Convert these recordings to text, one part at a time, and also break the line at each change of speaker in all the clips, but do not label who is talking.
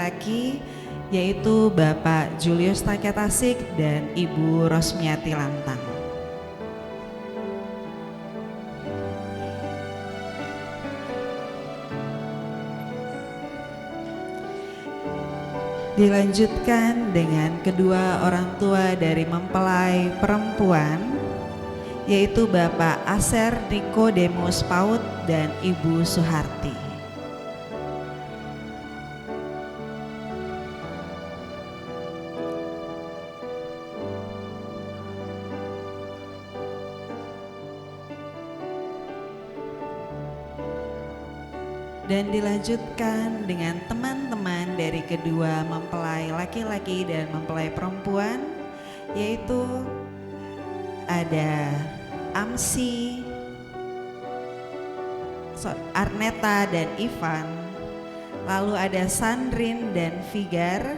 laki-laki, yaitu Bapak Julius Taketasik dan Ibu Rosmiati Lantang. Dilanjutkan dengan kedua orang tua dari mempelai perempuan, yaitu Bapak Aser Nikodemus Paut dan Ibu Suharti. Dan dilanjutkan dengan teman-teman dari kedua mempelai laki-laki dan mempelai perempuan, yaitu ada Amsi, Arneta dan Ivan, lalu ada Sandrin dan Vigar,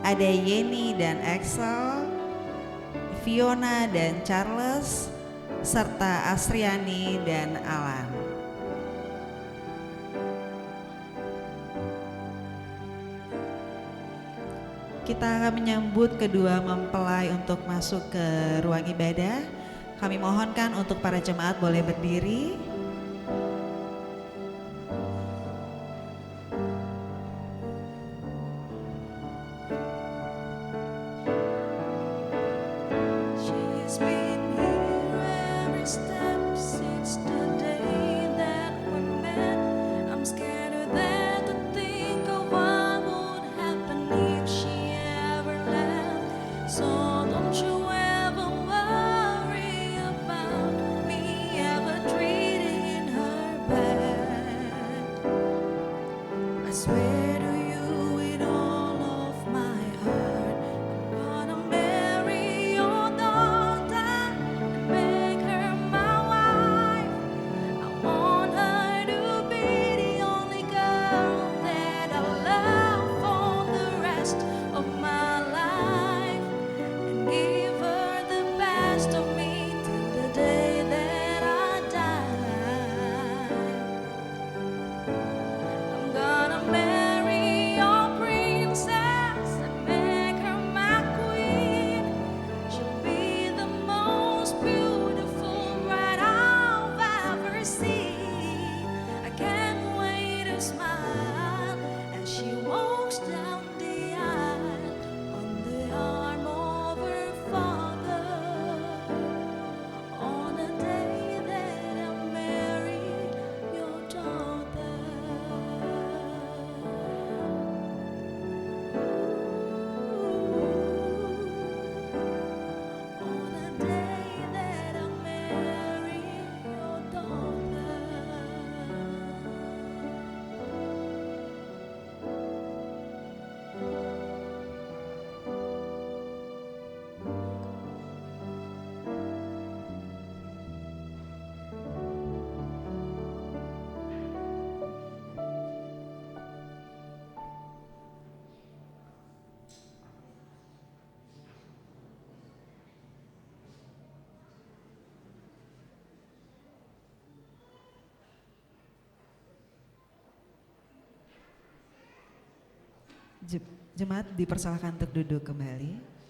ada Yeni dan Axel, Fiona dan Charles, serta Asriani dan Alan. Kita akan menyambut kedua mempelai untuk masuk ke ruang ibadah. Kami mohonkan untuk para jemaat boleh berdiri. Jemaat dipersilakan untuk duduk kembali.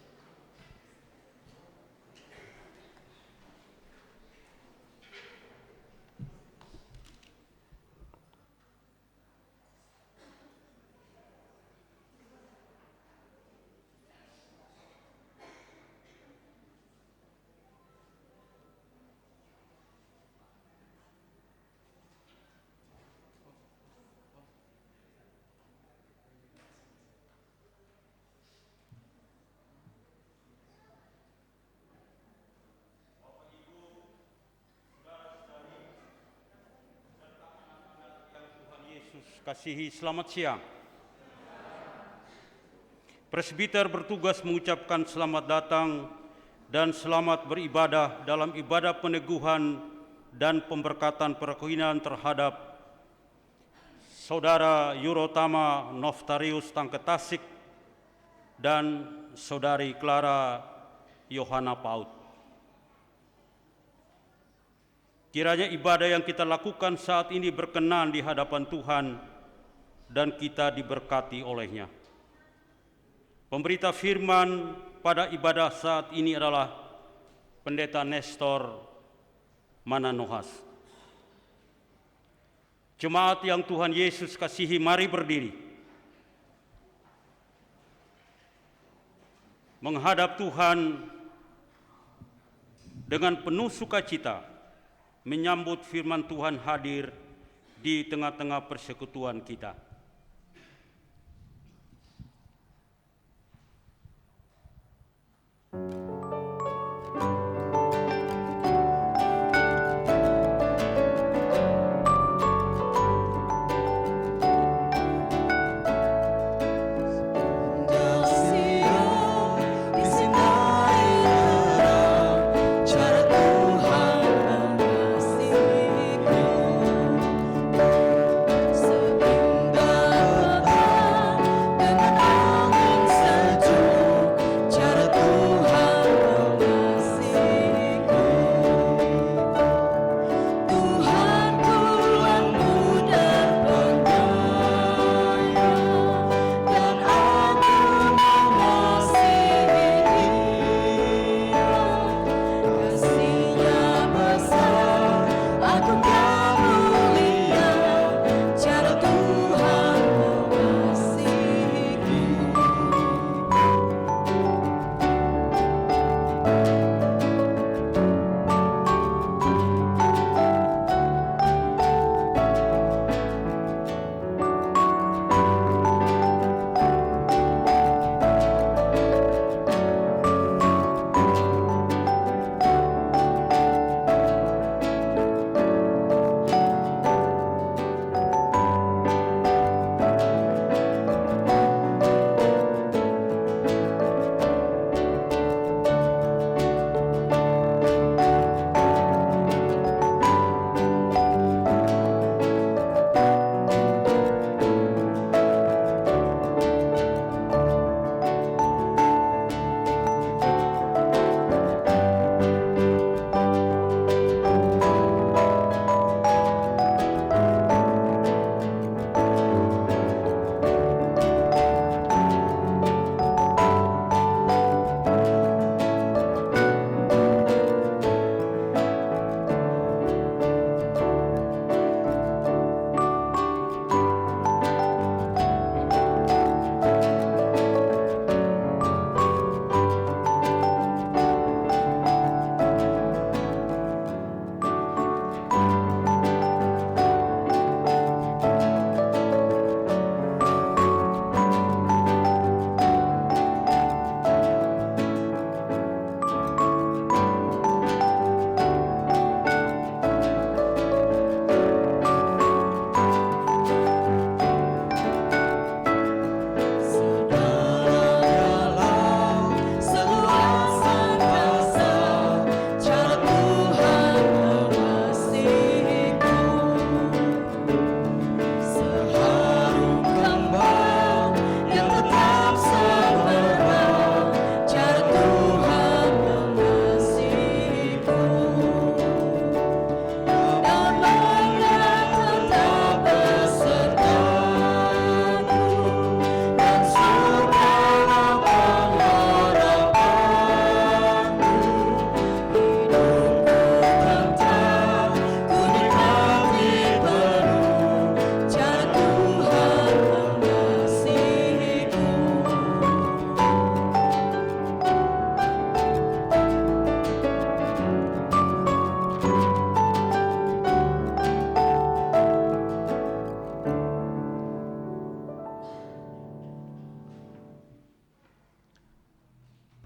Kasihi, selamat siang. Presbiter bertugas mengucapkan selamat datang dan selamat beribadah dalam ibadah peneguhan dan pemberkatan perkawinan terhadap Saudara Yurotama Noftarius Taketasik dan Saudari Clara Yohana Paut. Kiranya ibadah yang kita lakukan saat ini berkenan di hadapan Tuhan dan kita diberkati olehnya. Pemberita firman pada ibadah saat ini adalah Pendeta Nestor Mananohas. Jemaat yang Tuhan Yesus kasihi, mari berdiri. Menghadap Tuhan dengan penuh sukacita, menyambut firman Tuhan hadir di tengah-tengah persekutuan kita.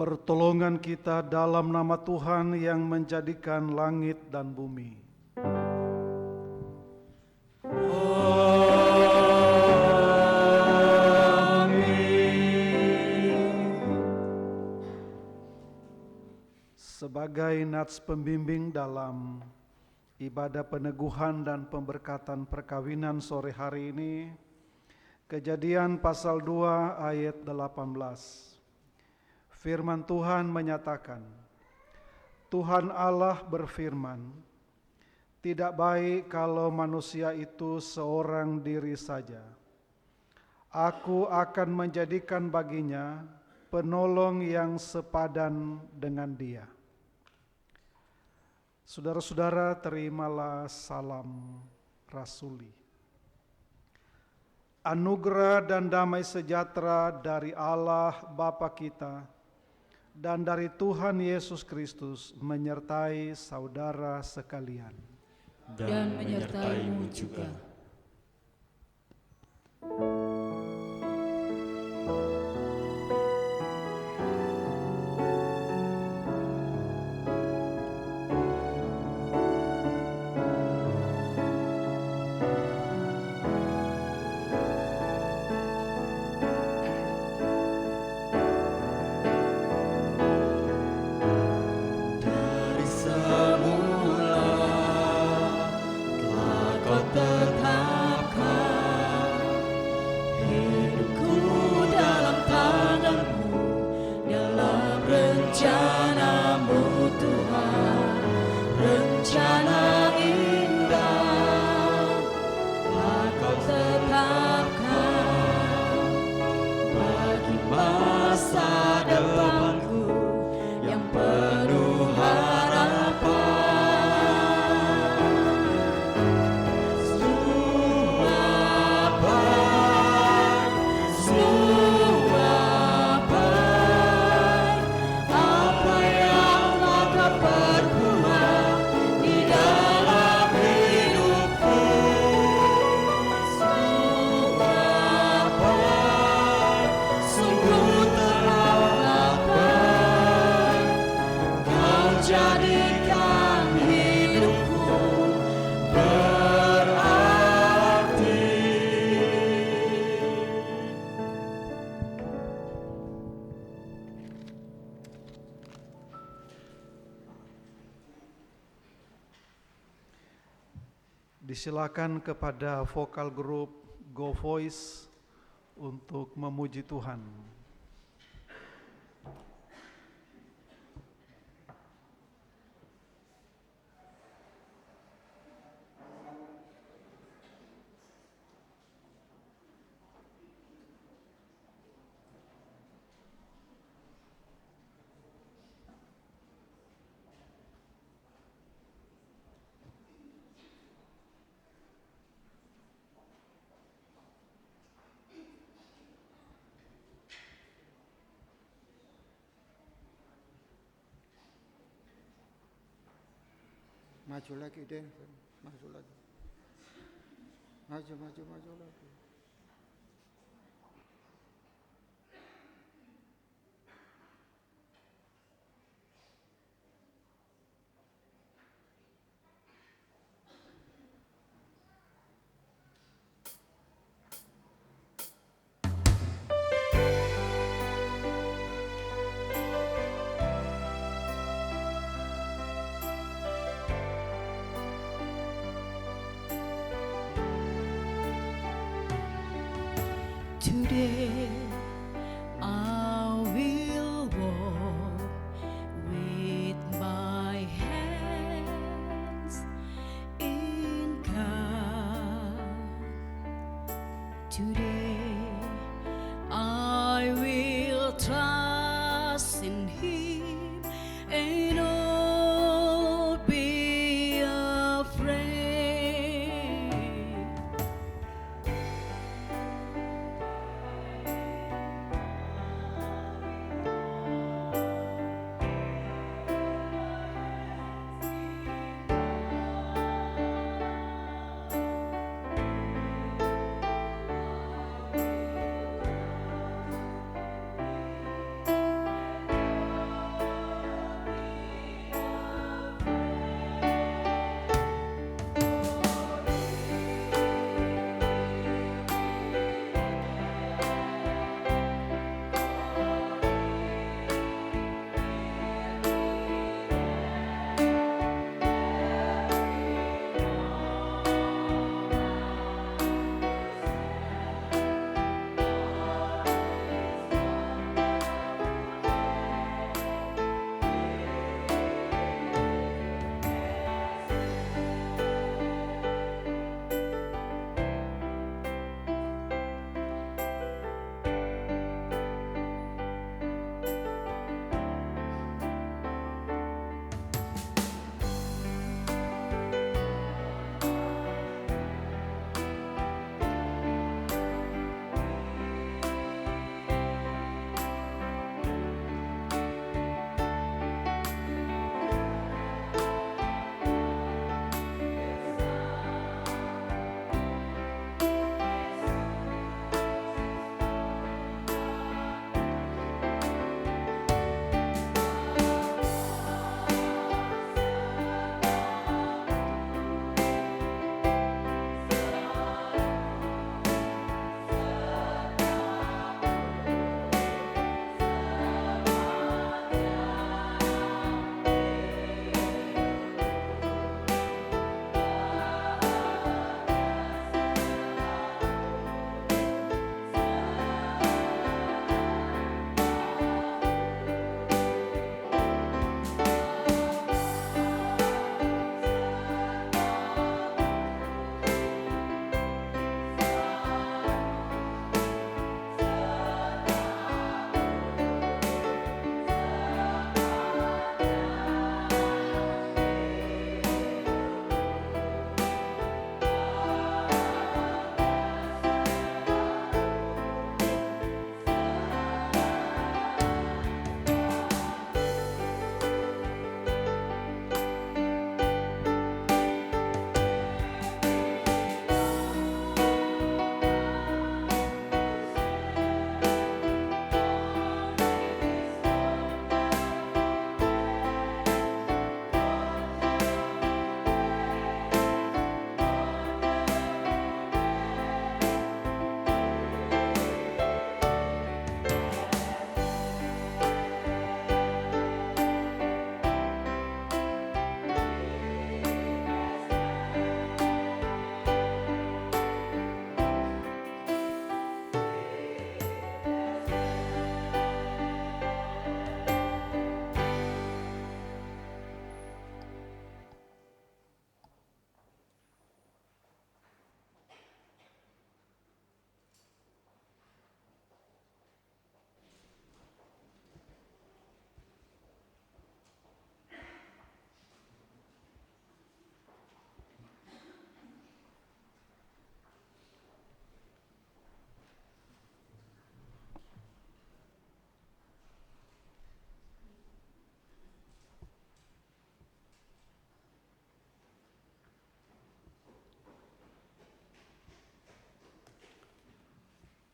Pertolongan kita dalam nama Tuhan yang menjadikan langit dan bumi. Sebagai nats pembimbing dalam ibadah peneguhan dan pemberkatan perkawinan sore hari ini, Kejadian pasal 2 ayat 18. Firman Tuhan menyatakan, Tuhan Allah berfirman, tidak baik kalau manusia itu seorang diri saja. Aku akan menjadikan baginya penolong yang sepadan dengan Dia. Saudara-saudara, terimalah salam rasuli. Anugerah dan damai sejahtera dari Allah Bapa kita dan dari Tuhan Yesus Kristus menyertai saudara sekalian.
Dan menyertaimu juga.
Disilakan kepada vokal grup Go Voice untuk memuji Tuhan.
Maju lagi deh, maju lagi. Maju lagi.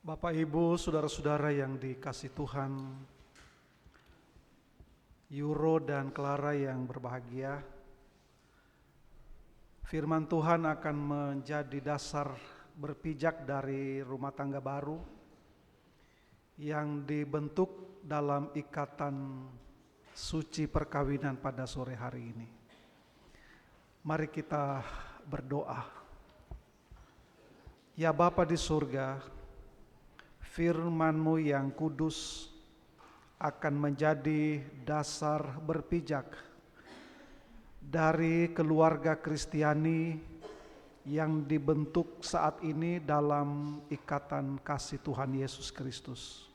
Bapak, Ibu, saudara-saudara yang dikasih Tuhan, Euro dan Clara yang berbahagia, firman Tuhan akan menjadi dasar berpijak dari rumah tangga baru yang dibentuk dalam ikatan suci perkawinan pada sore hari ini. Mari kita berdoa. Ya Bapa di surga, firman-Mu yang kudus akan menjadi dasar berpijak dari keluarga Kristiani yang dibentuk saat ini dalam ikatan kasih Tuhan Yesus Kristus.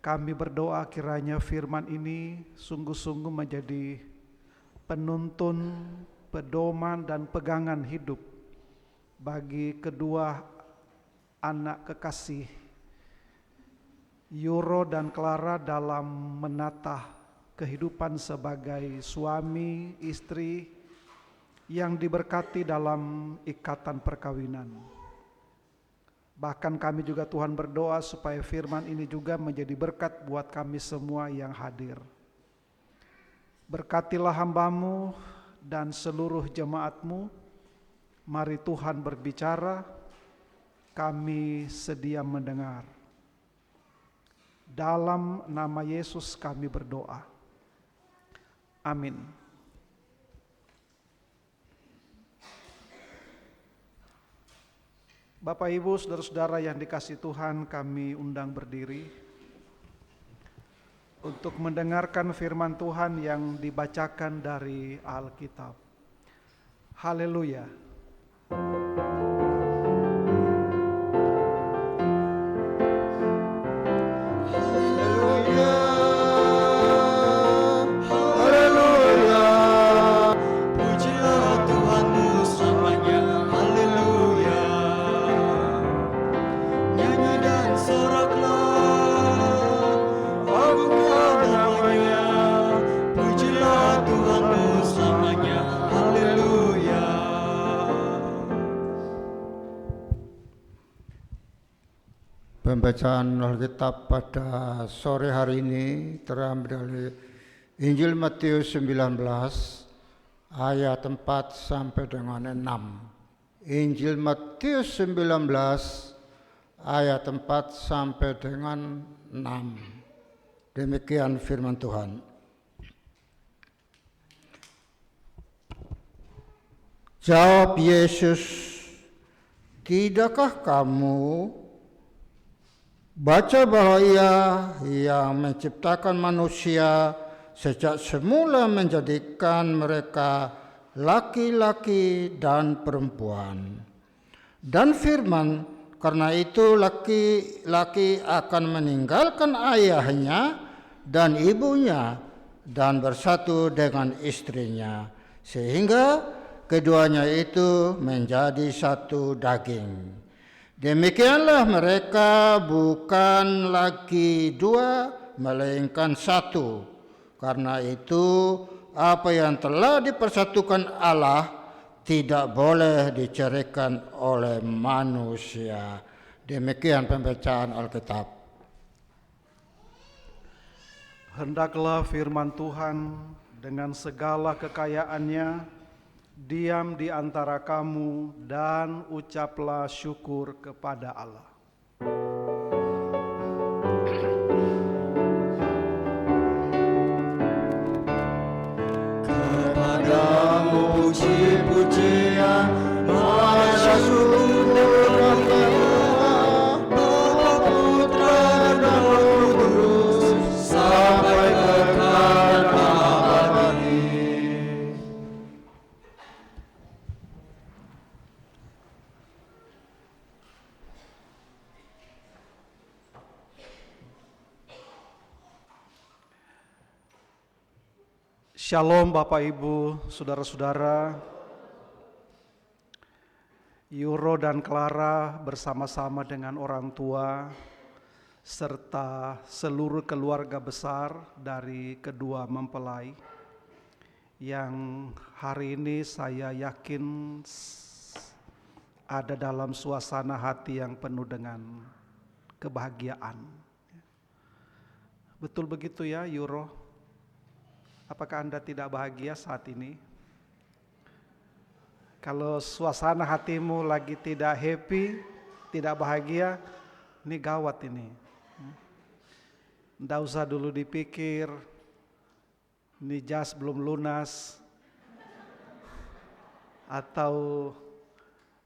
Kami berdoa kiranya firman ini sungguh-sungguh menjadi penuntun, pedoman dan pegangan hidup bagi kedua anak kekasih Euro dan Clara dalam menata kehidupan sebagai suami istri yang diberkati dalam ikatan perkawinan. Bahkan kami juga Tuhan berdoa supaya firman ini juga menjadi berkat buat kami semua yang hadir. Berkatilah hamba-Mu dan seluruh jemaat-Mu. Mari Tuhan berbicara, kami sedia mendengar. Dalam nama Yesus kami berdoa. Amin. Bapak, Ibu, saudara-saudara yang dikasihi Tuhan, kami undang berdiri untuk mendengarkan firman Tuhan yang dibacakan dari Alkitab. Haleluya.
Pembacaan Alkitab pada sore hari ini terambil dari Injil Matius 19 ayat 4 sampai dengan 6. Injil Matius 19 ayat 4 sampai dengan 6. Demikian firman Tuhan. Jawab Yesus, "Tidakkah kamu baca bahwa Ia yang menciptakan manusia sejak semula menjadikan mereka laki-laki dan perempuan. Dan firman, karena itu laki-laki akan meninggalkan ayahnya dan ibunya dan bersatu dengan istrinya, sehingga keduanya itu menjadi satu daging. Demikianlah mereka bukan lagi dua, melainkan satu. Karena itu, apa yang telah dipersatukan Allah tidak boleh diceraikan oleh manusia." Demikian pembacaan Alkitab.
Hendaklah firman Tuhan dengan segala kekayaannya diam di antara kamu dan ucaplah syukur kepada Allah.
Kepadamu puji-pujian, maha syukur Bapa, Putra dan Roh Kudus, sampai kekal abadi.
Shalom Bapak Ibu, saudara-saudara. Euro dan Clara bersama-sama dengan orang tua serta seluruh keluarga besar dari kedua mempelai yang hari ini saya yakin ada dalam suasana hati yang penuh dengan kebahagiaan. Betul begitu ya, Euro? Apakah Anda tidak bahagia saat ini? Kalau suasana hatimu lagi tidak happy, tidak bahagia, ini gawat ini. Nggak usah dulu dipikir, ini jas belum lunas, atau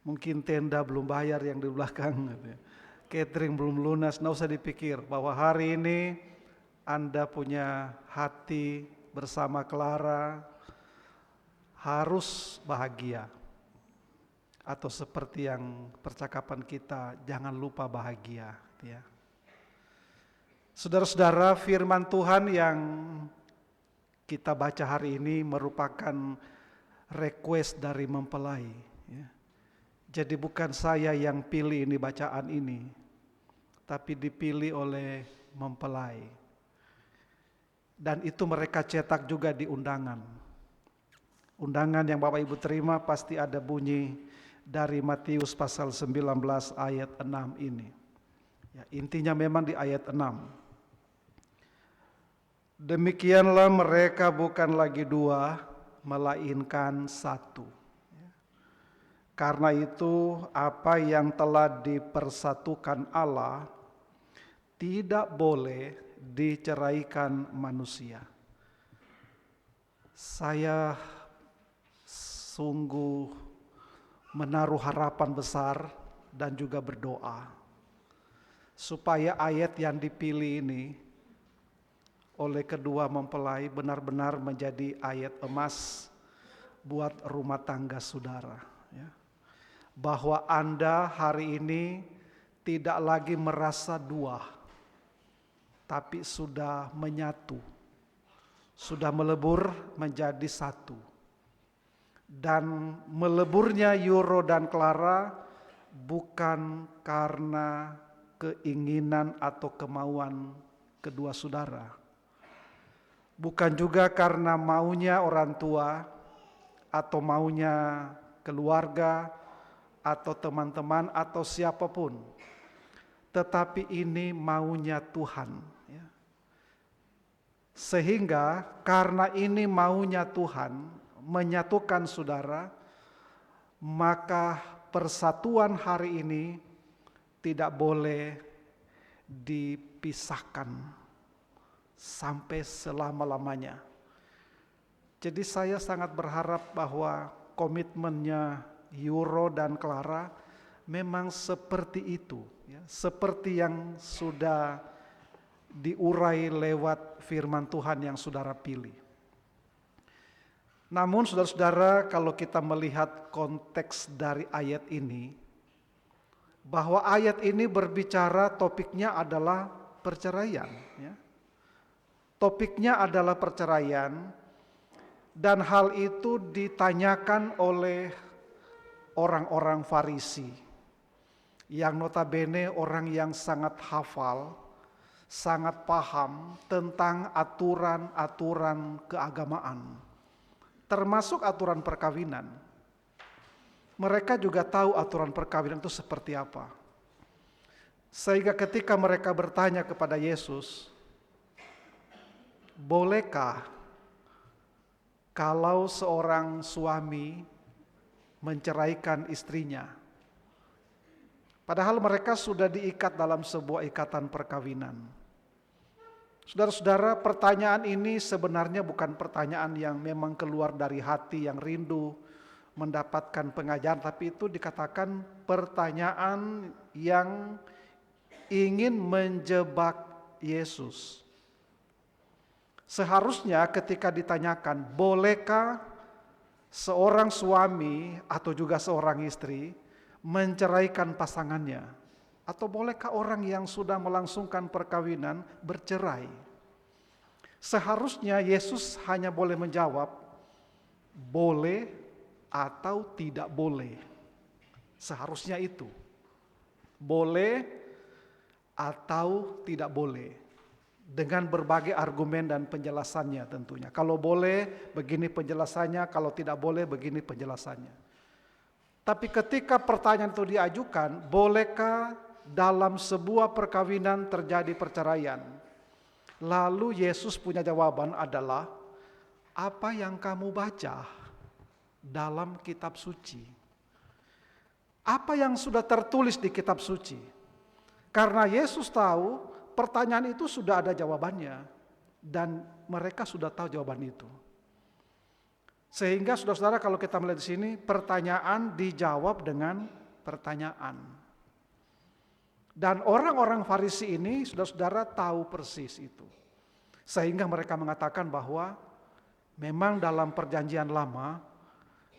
mungkin tenda belum bayar yang di belakang, catering belum lunas. Nggak usah dipikir bahwa hari ini Anda punya hati bersama Clara harus bahagia. Atau seperti yang percakapan kita, jangan lupa bahagia. Ya. Saudara-saudara, firman Tuhan yang kita baca hari ini merupakan request dari mempelai. Ya. Jadi bukan saya yang pilih ini bacaan ini, tapi dipilih oleh mempelai. Dan itu mereka cetak juga di undangan. Undangan yang Bapak Ibu terima pasti ada bunyi dari Matius pasal 19 ayat 6 ini. Ya, intinya memang di ayat 6. Demikianlah mereka bukan lagi dua, melainkan satu. Karena itu apa yang telah dipersatukan Allah tidak boleh diceraikan manusia. Saya sungguh menaruh harapan besar dan juga berdoa supaya ayat yang dipilih ini oleh kedua mempelai benar-benar menjadi ayat emas buat rumah tangga saudara, ya. Bahwa Anda hari ini tidak lagi merasa dua, tapi sudah menyatu, sudah melebur menjadi satu. Dan meleburnya Euro dan Clara bukan karena keinginan atau kemauan kedua saudara. Bukan juga karena maunya orang tua atau maunya keluarga atau teman-teman atau siapapun. Tetapi ini maunya Tuhan. Ya. Sehingga karena ini maunya Tuhan menyatukan saudara, maka persatuan hari ini tidak boleh dipisahkan sampai selama-lamanya. Jadi saya sangat berharap bahwa komitmennya Euro dan Clara memang seperti itu, ya, seperti yang sudah diurai lewat firman Tuhan yang saudara pilih. Namun saudara-saudara, kalau kita melihat konteks dari ayat ini, bahwa ayat ini berbicara topiknya adalah perceraian. Ya. Topiknya adalah perceraian, dan hal itu ditanyakan oleh orang-orang Farisi, yang notabene orang yang sangat hafal, sangat paham tentang aturan-aturan keagamaan. Termasuk aturan perkawinan. Mereka juga tahu aturan perkawinan itu seperti apa. Sehingga ketika mereka bertanya kepada Yesus, bolehkah kalau seorang suami menceraikan istrinya? Padahal mereka sudah diikat dalam sebuah ikatan perkawinan. Saudara-saudara, pertanyaan ini sebenarnya bukan pertanyaan yang memang keluar dari hati yang rindu mendapatkan pengajaran, tapi itu dikatakan pertanyaan yang ingin menjebak Yesus. Seharusnya ketika ditanyakan, bolehkah seorang suami atau juga seorang istri menceraikan pasangannya? Atau bolehkah orang yang sudah melangsungkan perkawinan bercerai? Seharusnya Yesus hanya boleh menjawab, boleh atau tidak boleh. Seharusnya itu. Boleh atau tidak boleh. Dengan berbagai argumen dan penjelasannya tentunya. Kalau boleh, begini penjelasannya. Kalau tidak boleh, begini penjelasannya. Tapi ketika pertanyaan itu diajukan, bolehkah dalam sebuah perkawinan terjadi perceraian. Lalu Yesus punya jawaban adalah, apa yang kamu baca dalam kitab suci? Apa yang sudah tertulis di kitab suci? Karena Yesus tahu pertanyaan itu sudah ada jawabannya dan mereka sudah tahu jawaban itu. Sehingga saudara-saudara, kalau kita melihat di sini, pertanyaan dijawab dengan pertanyaan. Dan orang-orang Farisi ini, saudara-saudara, tahu persis itu. Sehingga mereka mengatakan bahwa memang dalam perjanjian lama,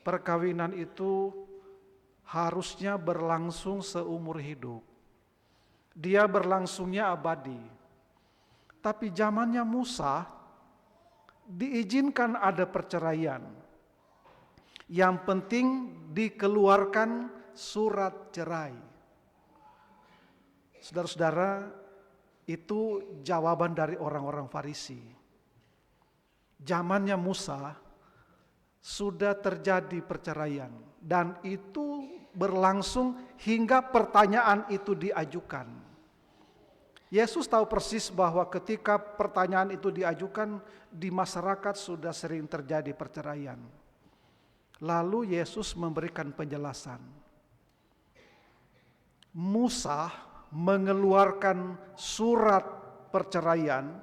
perkawinan itu harusnya berlangsung seumur hidup. Dia berlangsungnya abadi. Tapi zamannya Musa, diizinkan ada perceraian. Yang penting dikeluarkan surat cerai. Saudara-saudara, itu jawaban dari orang-orang Farisi. Zamannya Musa sudah terjadi perceraian dan itu berlangsung hingga pertanyaan itu diajukan. Yesus tahu persis bahwa ketika pertanyaan itu diajukan di masyarakat sudah sering terjadi perceraian. Lalu Yesus memberikan penjelasan. Musa mengeluarkan surat perceraian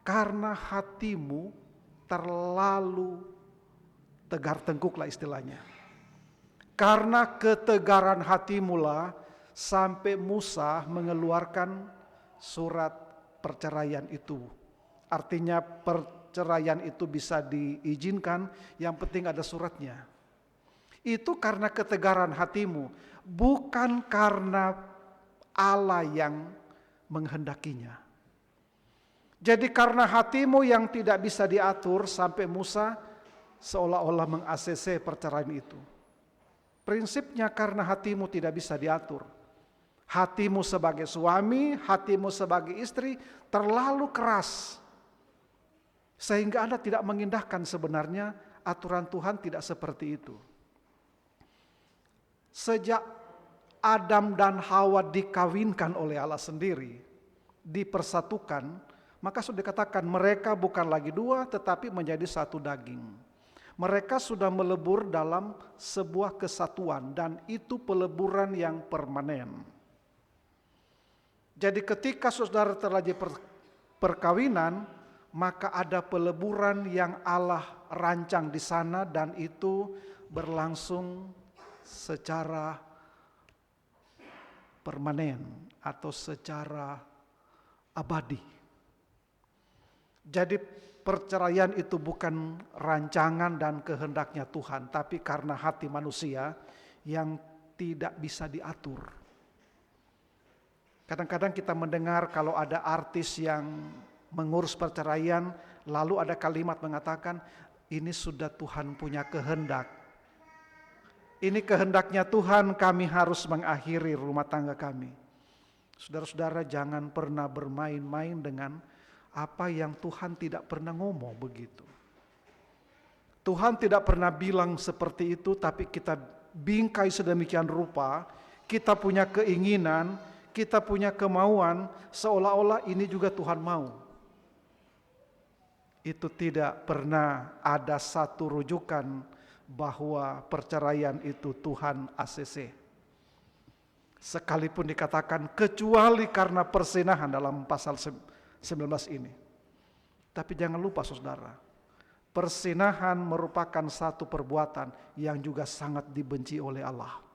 karena hatimu terlalu tegar tengkuk lah istilahnya. Karena ketegaran hatimu lah sampai Musa mengeluarkan surat perceraian itu. Artinya perceraian itu bisa diizinkan, yang penting ada suratnya. Itu karena ketegaran hatimu, bukan karena Allah yang menghendakinya. Jadi karena hatimu yang tidak bisa diatur sampai Musa seolah-olah meng-ACC perceraian itu. Prinsipnya karena hatimu tidak bisa diatur. Hatimu sebagai suami, hatimu sebagai istri terlalu keras. Sehingga Anda tidak mengindahkan sebenarnya aturan Tuhan tidak seperti itu. Sejak Adam dan Hawa dikawinkan oleh Allah sendiri, dipersatukan, maka sudah dikatakan mereka bukan lagi dua tetapi menjadi satu daging. Mereka sudah melebur dalam sebuah kesatuan dan itu peleburan yang permanen. Jadi ketika saudara terjadi perkawinan, maka ada peleburan yang Allah rancang di sana dan itu berlangsung secara permanen atau secara abadi. Jadi perceraian itu bukan rancangan dan kehendaknya Tuhan, tapi karena hati manusia yang tidak bisa diatur. Kadang-kadang kita mendengar kalau ada artis yang mengurus perceraian, lalu ada kalimat mengatakan, ini sudah Tuhan punya kehendak. Ini kehendaknya Tuhan, kami harus mengakhiri rumah tangga kami. Saudara-saudara, jangan pernah bermain-main dengan apa yang Tuhan tidak pernah ngomong begitu. Tuhan tidak pernah bilang seperti itu, tapi kita bingkai sedemikian rupa, kita punya keinginan, kita punya kemauan, seolah-olah ini juga Tuhan mau. Itu tidak pernah ada satu rujukan bahwa perceraian itu Tuhan ACC. Sekalipun dikatakan kecuali karena persinahan dalam pasal 19 ini. Tapi jangan lupa saudara, persinahan merupakan satu perbuatan yang juga sangat dibenci oleh Allah.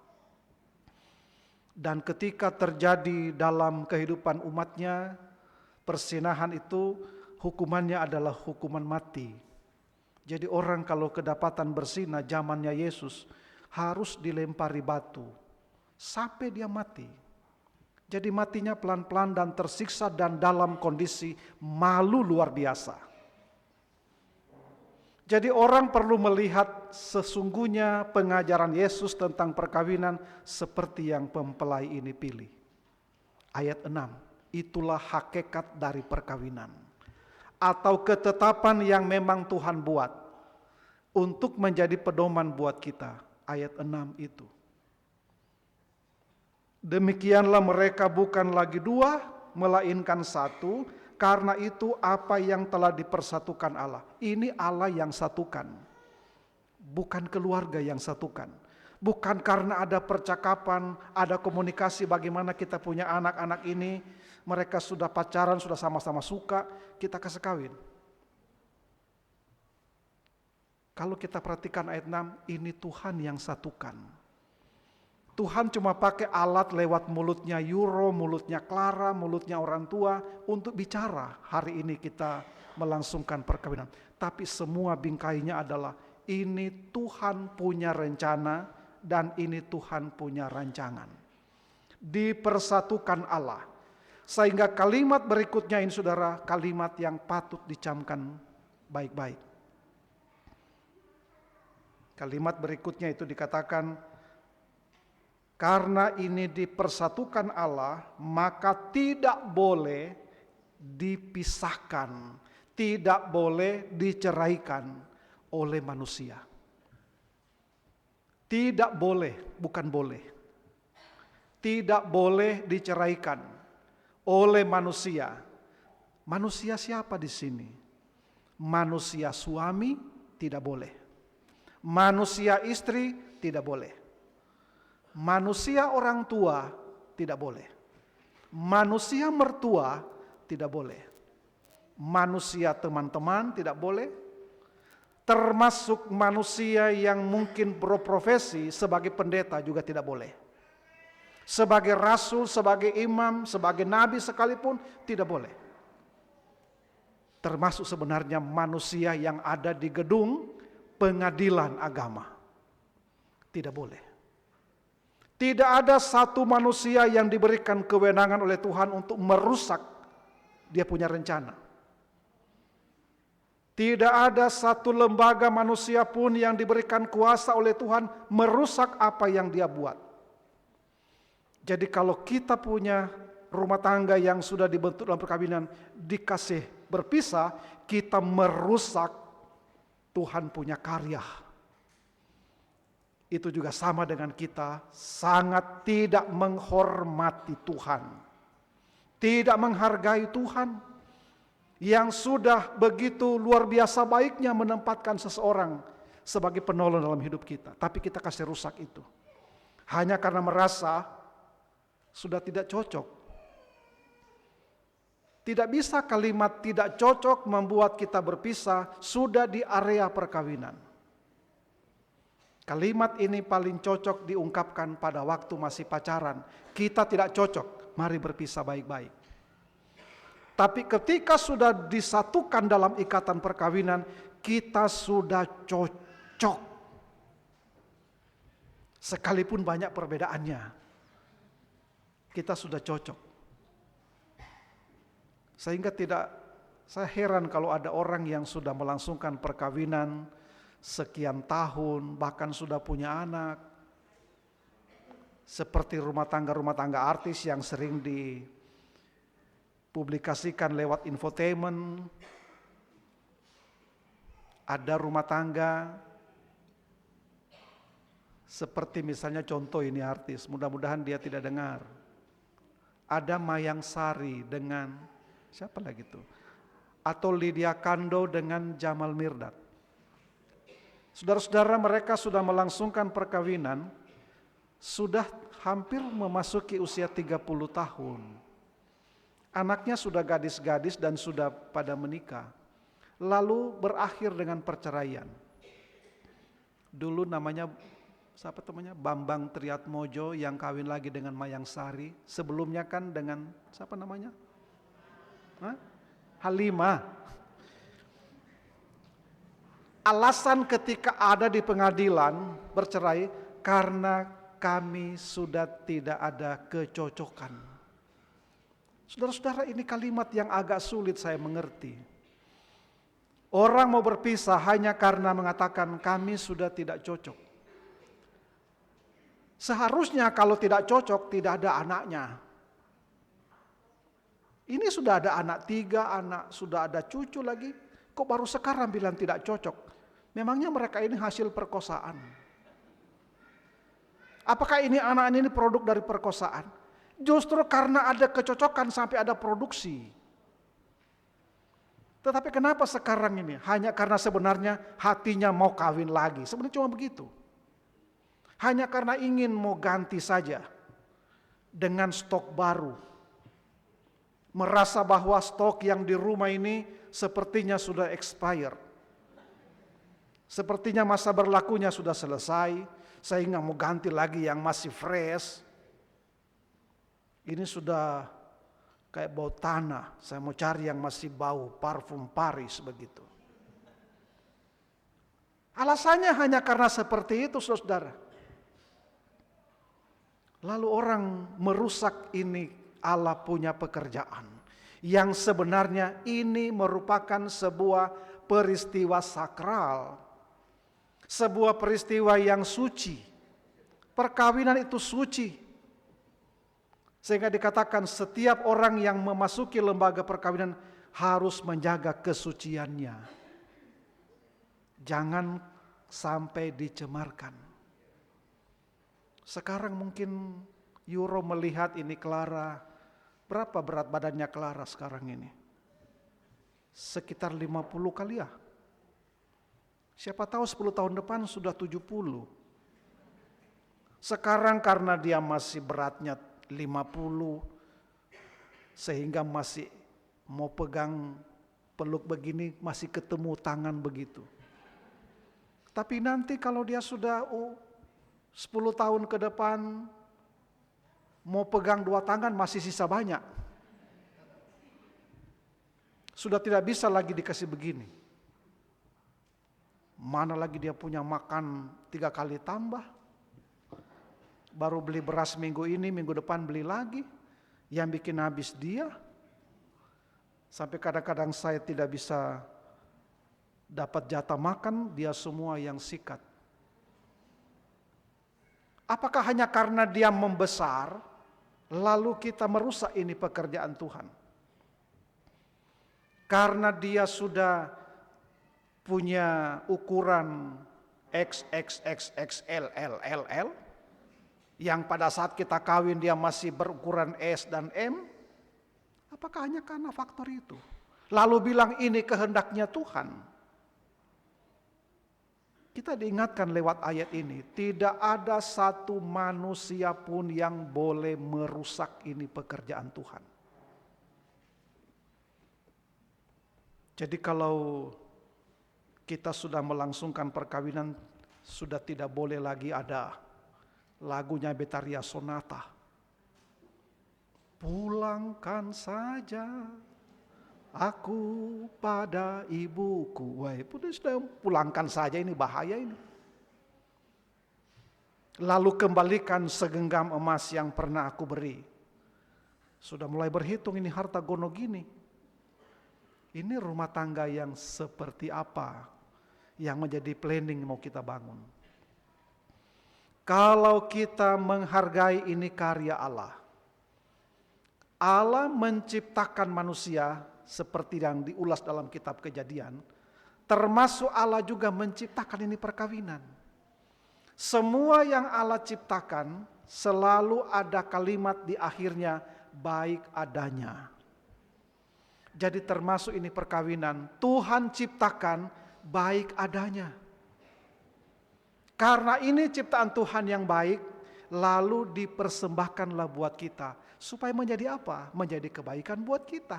Dan ketika terjadi dalam kehidupan umatnya, persinahan itu hukumannya adalah hukuman mati. Jadi orang kalau kedapatan bersinah zamannya Yesus harus dilempari batu sampai dia mati. Jadi matinya pelan-pelan dan tersiksa dan dalam kondisi malu luar biasa. Jadi orang perlu melihat sesungguhnya pengajaran Yesus tentang perkawinan seperti yang mempelai ini pilih. Ayat 6, itulah hakikat dari perkawinan. Atau ketetapan yang memang Tuhan buat untuk menjadi pedoman buat kita. Ayat 6 itu. Demikianlah mereka bukan lagi dua, melainkan satu. Karena itu apa yang telah dipersatukan Allah. Ini Allah yang satukan. Bukan keluarga yang satukan. Bukan karena ada percakapan, ada komunikasi bagaimana kita punya anak-anak ini. Mereka sudah pacaran, sudah sama-sama suka, kita kasih kawin. Kalau kita perhatikan ayat 6, ini Tuhan yang satukan. Tuhan cuma pakai alat lewat mulutnya Euro, mulutnya Clara, mulutnya orang tua untuk bicara. Hari ini kita melangsungkan perkawinan. Tapi semua bingkainya adalah ini Tuhan punya rencana dan ini Tuhan punya rancangan. Dipersatukan Allah. Sehingga kalimat berikutnya ini saudara, kalimat yang patut dicamkan baik-baik. Kalimat berikutnya itu dikatakan, karena ini dipersatukan Allah, maka tidak boleh dipisahkan, tidak boleh diceraikan oleh manusia. Tidak boleh, bukan boleh. Tidak boleh diceraikan oleh manusia. Manusia siapa di sini? Manusia suami tidak boleh. Manusia istri tidak boleh. Manusia orang tua tidak boleh. Manusia mertua tidak boleh. Manusia teman-teman tidak boleh. Termasuk manusia yang mungkin berprofesi sebagai pendeta juga tidak boleh. Sebagai rasul, sebagai imam, sebagai nabi sekalipun tidak boleh. Termasuk sebenarnya manusia yang ada di gedung pengadilan agama. Tidak boleh. Tidak ada satu manusia yang diberikan kewenangan oleh Tuhan untuk merusak dia punya rencana. Tidak ada satu lembaga manusia pun yang diberikan kuasa oleh Tuhan merusak apa yang dia buat. Jadi kalau kita punya rumah tangga yang sudah dibentuk dalam perkawinan dikasih berpisah, kita merusak Tuhan punya karya. Itu juga sama dengan kita sangat tidak menghormati Tuhan. Tidak menghargai Tuhan yang sudah begitu luar biasa baiknya menempatkan seseorang sebagai penolong dalam hidup kita. Tapi kita kasih rusak itu. Hanya karena merasa sudah tidak cocok. Tidak bisa kalimat tidak cocok membuat kita berpisah sudah di area perkawinan. Kalimat ini paling cocok diungkapkan pada waktu masih pacaran. Kita tidak cocok, mari berpisah baik-baik. Tapi ketika sudah disatukan dalam ikatan perkawinan, kita sudah cocok. Sekalipun banyak perbedaannya, kita sudah cocok. Sehingga saya heran kalau ada orang yang sudah melangsungkan perkawinan sekian tahun, bahkan sudah punya anak. Seperti rumah tangga artis yang sering dipublikasikan lewat infotainment. Ada rumah tangga, seperti misalnya contoh ini artis, mudah-mudahan dia tidak dengar. Ada Mayang Sari dengan, siapa lagi tuh? Atau Lydia Kando dengan Jamal Mirdad. Saudara-saudara, mereka sudah melangsungkan perkawinan, sudah hampir memasuki usia 30 tahun. Anaknya sudah gadis-gadis dan sudah pada menikah. Lalu berakhir dengan perceraian. Dulu namanya, siapa namanya? Bambang Triatmojo yang kawin lagi dengan Mayang Sari. Sebelumnya kan dengan, siapa namanya? Halimah. Alasan ketika ada di pengadilan bercerai karena kami sudah tidak ada kecocokan. Saudara-saudara, ini kalimat yang agak sulit saya mengerti. Orang mau berpisah hanya karena mengatakan kami sudah tidak cocok. Seharusnya kalau tidak cocok tidak ada anaknya. Ini sudah ada anak 3, anak sudah ada cucu lagi. Kok baru sekarang bilang tidak cocok? Memangnya mereka ini hasil perkosaan. Apakah ini anak ini produk dari perkosaan? Justru karena ada kecocokan sampai ada produksi. Tetapi kenapa sekarang ini? Hanya karena sebenarnya hatinya mau kawin lagi. Sebenarnya cuma begitu. Hanya karena ingin mau ganti saja dengan stok baru. Merasa bahwa stok yang di rumah ini sepertinya sudah expire. Sepertinya masa berlakunya sudah selesai, sehingga mau ganti lagi yang masih fresh. Ini sudah kayak bau tanah, saya mau cari yang masih bau parfum Paris begitu. Alasannya hanya karena seperti itu, saudara. Lalu orang merusak ini Allah punya pekerjaan. Yang sebenarnya ini merupakan sebuah peristiwa sakral. Sebuah peristiwa yang suci. Perkawinan itu suci. Sehingga dikatakan setiap orang yang memasuki lembaga perkawinan harus menjaga kesuciannya. Jangan sampai dicemarkan. Sekarang mungkin Euro melihat ini Clara, berapa berat badannya Clara sekarang ini? Sekitar 50 kali ya. Siapa tahu 10 tahun depan sudah 70. Sekarang karena dia masih beratnya 50, sehingga masih mau pegang peluk begini, masih ketemu tangan begitu. Tapi nanti kalau dia sudah 10 tahun ke depan, mau pegang 2 tangan masih sisa banyak. Sudah tidak bisa lagi dikasih begini. Mana lagi dia punya makan 3 kali tambah. Baru beli beras minggu ini, minggu depan beli lagi. Yang bikin habis dia. Sampai kadang-kadang saya tidak bisa dapat jatah makan, dia semua yang sikat. Apakah hanya karena dia membesar, lalu kita merusak ini pekerjaan Tuhan? Karena dia sudah punya ukuran XXXXLLLL, yang pada saat kita kawin dia masih berukuran S dan M, apakah hanya karena faktor itu? Lalu bilang ini kehendaknya Tuhan. Kita diingatkan lewat ayat ini, tidak ada satu manusia pun yang boleh merusak ini pekerjaan Tuhan. Jadi kalau kita sudah melangsungkan perkawinan, sudah tidak boleh lagi ada lagunya Betaria Sonata. Pulangkan saja aku pada ibuku. Wah, sudah pulangkan saja, ini bahaya ini. Lalu kembalikan segenggam emas yang pernah aku beri. Sudah mulai berhitung ini harta gono gini. Ini rumah tangga yang seperti apa yang menjadi planning mau kita bangun. Kalau kita menghargai ini karya Allah. Allah menciptakan manusia seperti yang diulas dalam kitab Kejadian, termasuk Allah juga menciptakan ini perkawinan. Semua yang Allah ciptakan selalu ada kalimat di akhirnya baik adanya. Jadi termasuk ini perkawinan, Tuhan ciptakan baik adanya. Karena ini ciptaan Tuhan yang baik, lalu dipersembahkanlah buat kita. Supaya menjadi apa? Menjadi kebaikan buat kita.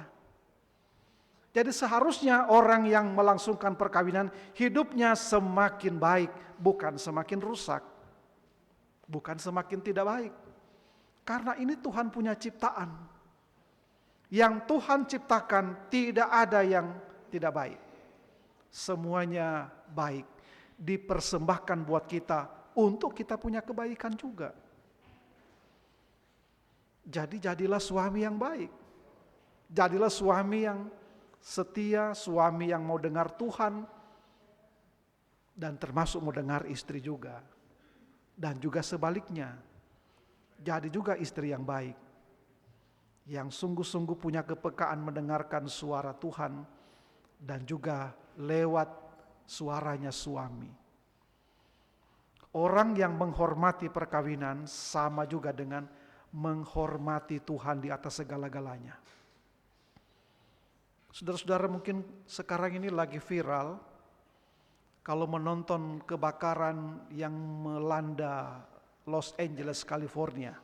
Jadi seharusnya orang yang melangsungkan perkawinan hidupnya semakin baik, bukan semakin rusak. Bukan semakin tidak baik. Karena ini Tuhan punya ciptaan. Yang Tuhan ciptakan tidak ada yang tidak baik. Semuanya baik. Dipersembahkan buat kita untuk kita punya kebaikan juga. Jadi jadilah suami yang baik. Jadilah suami yang setia, suami yang mau dengar Tuhan, dan termasuk mau dengar istri juga. Dan juga sebaliknya, jadi juga istri yang baik, yang sungguh-sungguh punya kepekaan mendengarkan suara Tuhan, dan juga lewat suaranya suami. Orang yang menghormati perkawinan sama juga dengan menghormati Tuhan di atas segala-galanya. Saudara-saudara, mungkin sekarang ini lagi viral kalau menonton kebakaran yang melanda Los Angeles, California.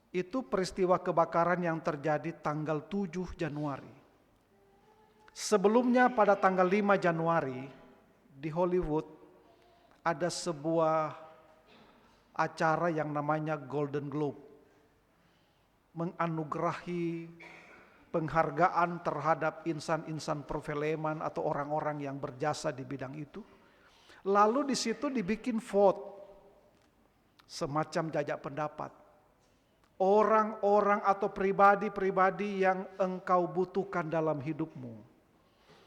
Itu peristiwa kebakaran yang terjadi tanggal 7 Januari. Sebelumnya pada tanggal 5 Januari di Hollywood ada sebuah acara yang namanya Golden Globe, menganugerahi penghargaan terhadap insan-insan perfilman atau orang-orang yang berjasa di bidang itu. Lalu di situ dibikin vote, semacam jajak pendapat. Orang-orang atau pribadi-pribadi yang engkau butuhkan dalam hidupmu,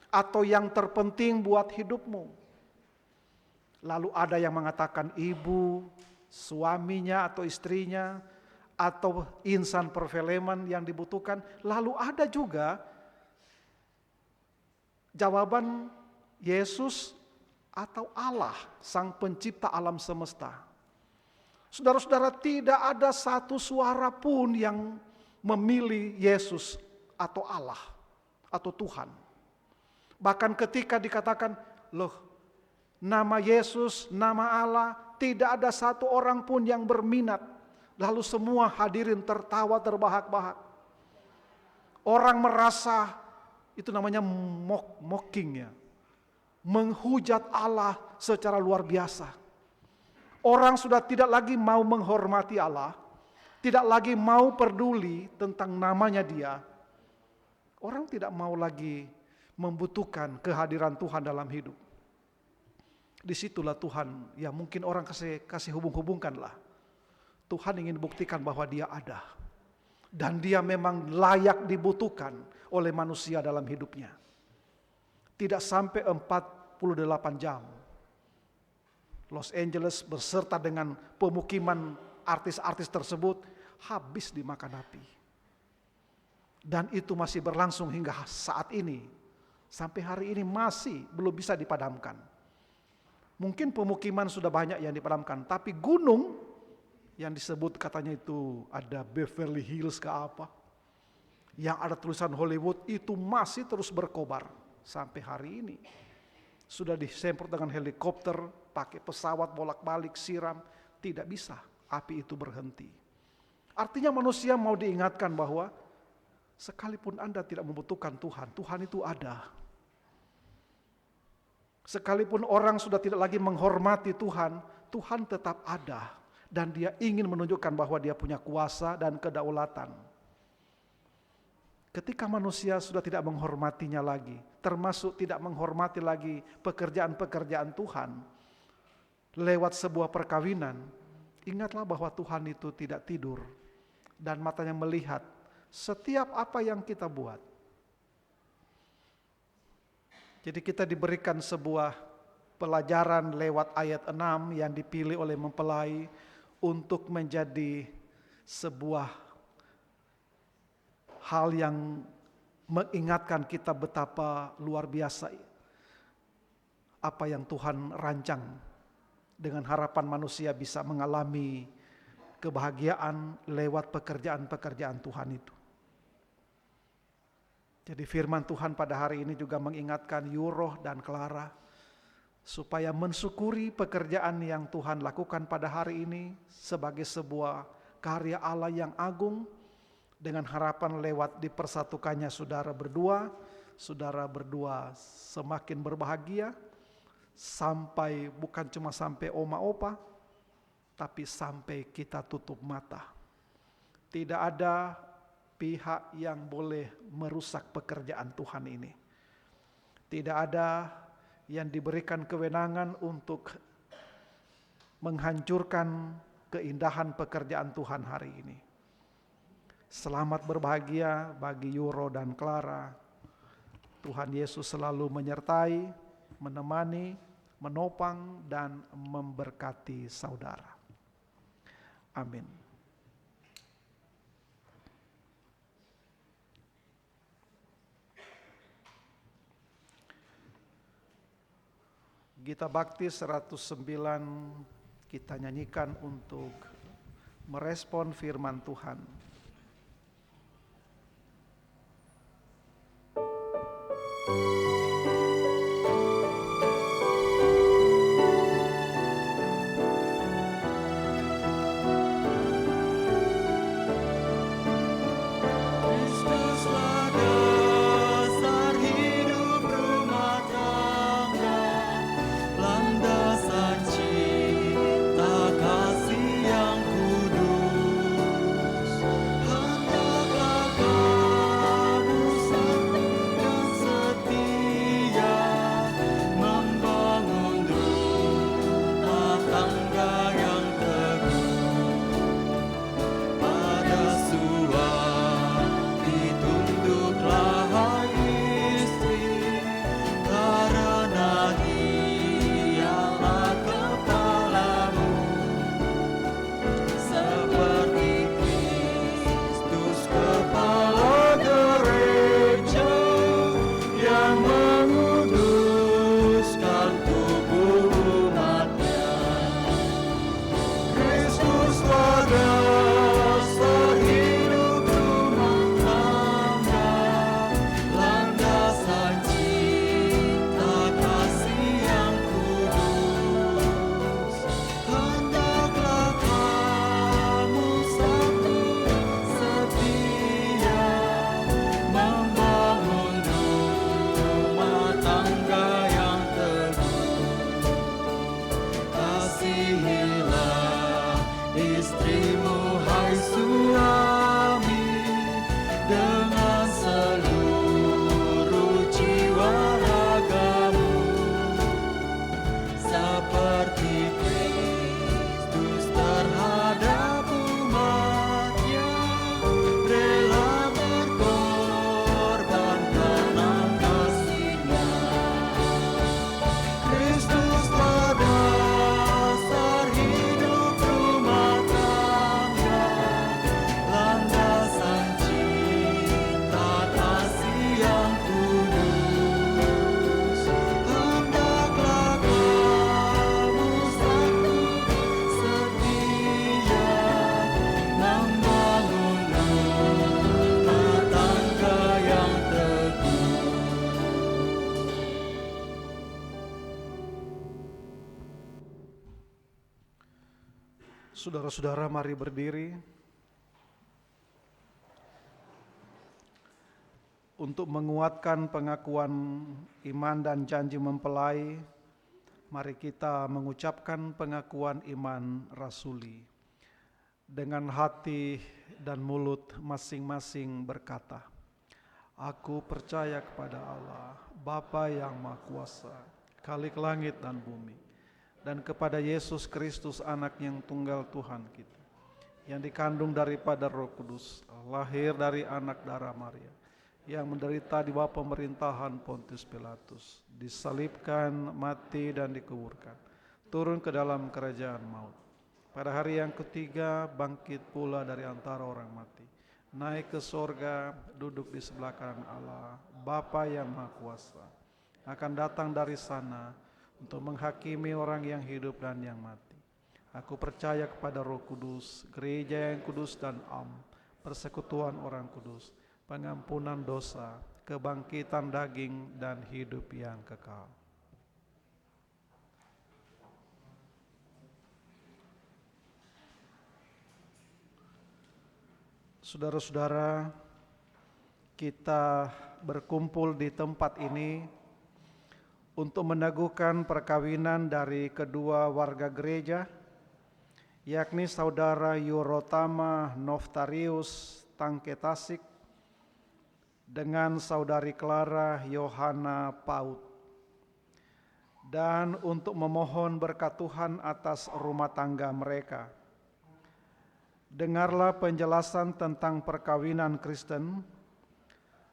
atau yang terpenting buat hidupmu. Lalu ada yang mengatakan ibu, suaminya atau istrinya, atau insan perfilman yang dibutuhkan. Lalu ada juga jawaban Yesus atau Allah, sang pencipta alam semesta. Saudara-saudara, tidak ada satu suara pun yang memilih Yesus atau Allah atau Tuhan. Bahkan ketika dikatakan, loh, nama Yesus, nama Allah, tidak ada satu orang pun yang berminat. Lalu semua hadirin tertawa terbahak-bahak. Orang merasa itu namanya mocking ya, menghujat Allah secara luar biasa. Orang sudah tidak lagi mau menghormati Allah, tidak lagi mau peduli tentang namanya Dia. Orang tidak mau lagi membutuhkan kehadiran Tuhan dalam hidup. Disitulah Tuhan, ya mungkin orang kasih hubung-hubungkan lah. Tuhan ingin buktikan bahwa Dia ada. Dan Dia memang layak dibutuhkan oleh manusia dalam hidupnya. Tidak sampai 48 jam. Los Angeles beserta dengan pemukiman artis-artis tersebut habis dimakan api. Dan itu masih berlangsung hingga saat ini. Sampai hari ini masih belum bisa dipadamkan. Mungkin pemukiman sudah banyak yang dipadamkan, tapi gunung yang disebut katanya itu ada Beverly Hills ke apa, yang ada tulisan Hollywood itu masih terus berkobar sampai hari ini. Sudah disemprot dengan helikopter, pakai pesawat bolak-balik, siram, tidak bisa api itu berhenti. Artinya manusia mau diingatkan bahwa sekalipun Anda tidak membutuhkan Tuhan, Tuhan itu ada. Sekalipun orang sudah tidak lagi menghormati Tuhan, Tuhan tetap ada. Dan Dia ingin menunjukkan bahwa Dia punya kuasa dan kedaulatan. Ketika manusia sudah tidak menghormatinya lagi, termasuk tidak menghormati lagi pekerjaan-pekerjaan Tuhan, lewat sebuah perkawinan, ingatlah bahwa Tuhan itu tidak tidur dan matanya melihat setiap apa yang kita buat. Jadi kita diberikan sebuah pelajaran lewat ayat 6 yang dipilih oleh mempelai untuk menjadi sebuah hal yang mengingatkan kita betapa luar biasa apa yang Tuhan rancang dengan harapan manusia bisa mengalami kebahagiaan lewat pekerjaan-pekerjaan Tuhan itu. Jadi firman Tuhan pada hari ini juga mengingatkan Yuroh dan Clara supaya mensyukuri pekerjaan yang Tuhan lakukan pada hari ini sebagai sebuah karya Allah yang agung, dengan harapan lewat dipersatukannya saudara berdua semakin berbahagia sampai bukan cuma sampai oma opa, tapi sampai kita tutup mata. Tidak ada pihak yang boleh merusak pekerjaan Tuhan ini. Tidak ada yang diberikan kewenangan untuk menghancurkan keindahan pekerjaan Tuhan hari ini. Selamat berbahagia bagi Yuro dan Clara. Tuhan Yesus selalu menyertai, menemani, menopang, dan memberkati saudara. Amin. Gita Bakti 109 kita nyanyikan untuk merespon firman Tuhan. Saudara-saudara, mari berdiri untuk menguatkan pengakuan iman dan janji mempelai. Mari kita mengucapkan pengakuan iman rasuli dengan hati dan mulut masing-masing berkata, "Aku percaya kepada Allah, Bapa yang Maha Kuasa, Khalik langit dan bumi, dan kepada Yesus Kristus anak yang tunggal Tuhan kita, yang dikandung daripada Roh Kudus, lahir dari anak darah Maria, yang menderita di bawah pemerintahan Pontius Pilatus, disalibkan, mati dan dikuburkan, turun ke dalam kerajaan maut. Pada hari yang ketiga bangkit pula dari antara orang mati, naik ke sorga, duduk di sebelah kanan Allah, Bapa yang Maha Kuasa, akan datang dari sana untuk menghakimi orang yang hidup dan yang mati. Aku percaya kepada Roh Kudus, gereja yang kudus dan am, persekutuan orang kudus, pengampunan dosa, kebangkitan daging dan hidup yang kekal." Saudara-saudara, kita berkumpul di tempat ini untuk meneguhkan perkawinan dari kedua warga gereja, yakni Saudara Yurotama Noftarius Tangketasik dengan Saudari Clara Yohana Paut, dan untuk memohon berkat Tuhan atas rumah tangga mereka. Dengarlah penjelasan tentang perkawinan Kristen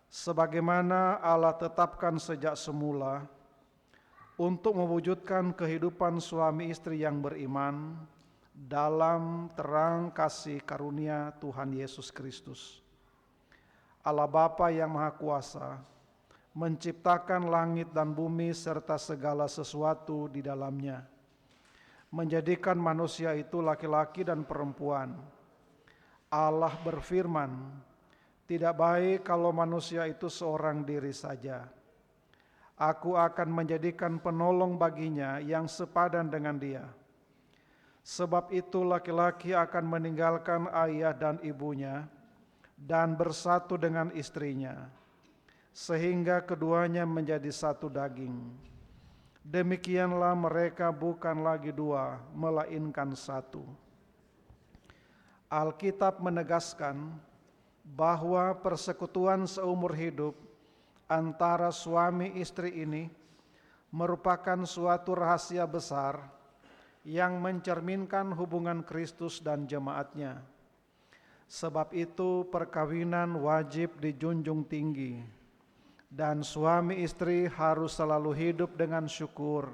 sebagaimana Allah tetapkan sejak semula untuk mewujudkan kehidupan suami istri yang beriman dalam terang kasih karunia Tuhan Yesus Kristus. Allah Bapa yang Maha Kuasa menciptakan langit dan bumi serta segala sesuatu di dalamnya, menjadikan manusia itu laki-laki dan perempuan. Allah berfirman, "Tidak baik kalau manusia itu seorang diri saja. Aku akan menjadikan penolong baginya yang sepadan dengan dia. Sebab itu laki-laki akan meninggalkan ayah dan ibunya dan bersatu dengan istrinya, sehingga keduanya menjadi satu daging. Demikianlah mereka bukan lagi dua, melainkan satu." Alkitab menegaskan bahwa persekutuan seumur hidup antara suami istri ini merupakan suatu rahasia besar yang mencerminkan hubungan Kristus dan jemaatnya. Sebab itu perkawinan wajib dijunjung tinggi, dan suami istri harus selalu hidup dengan syukur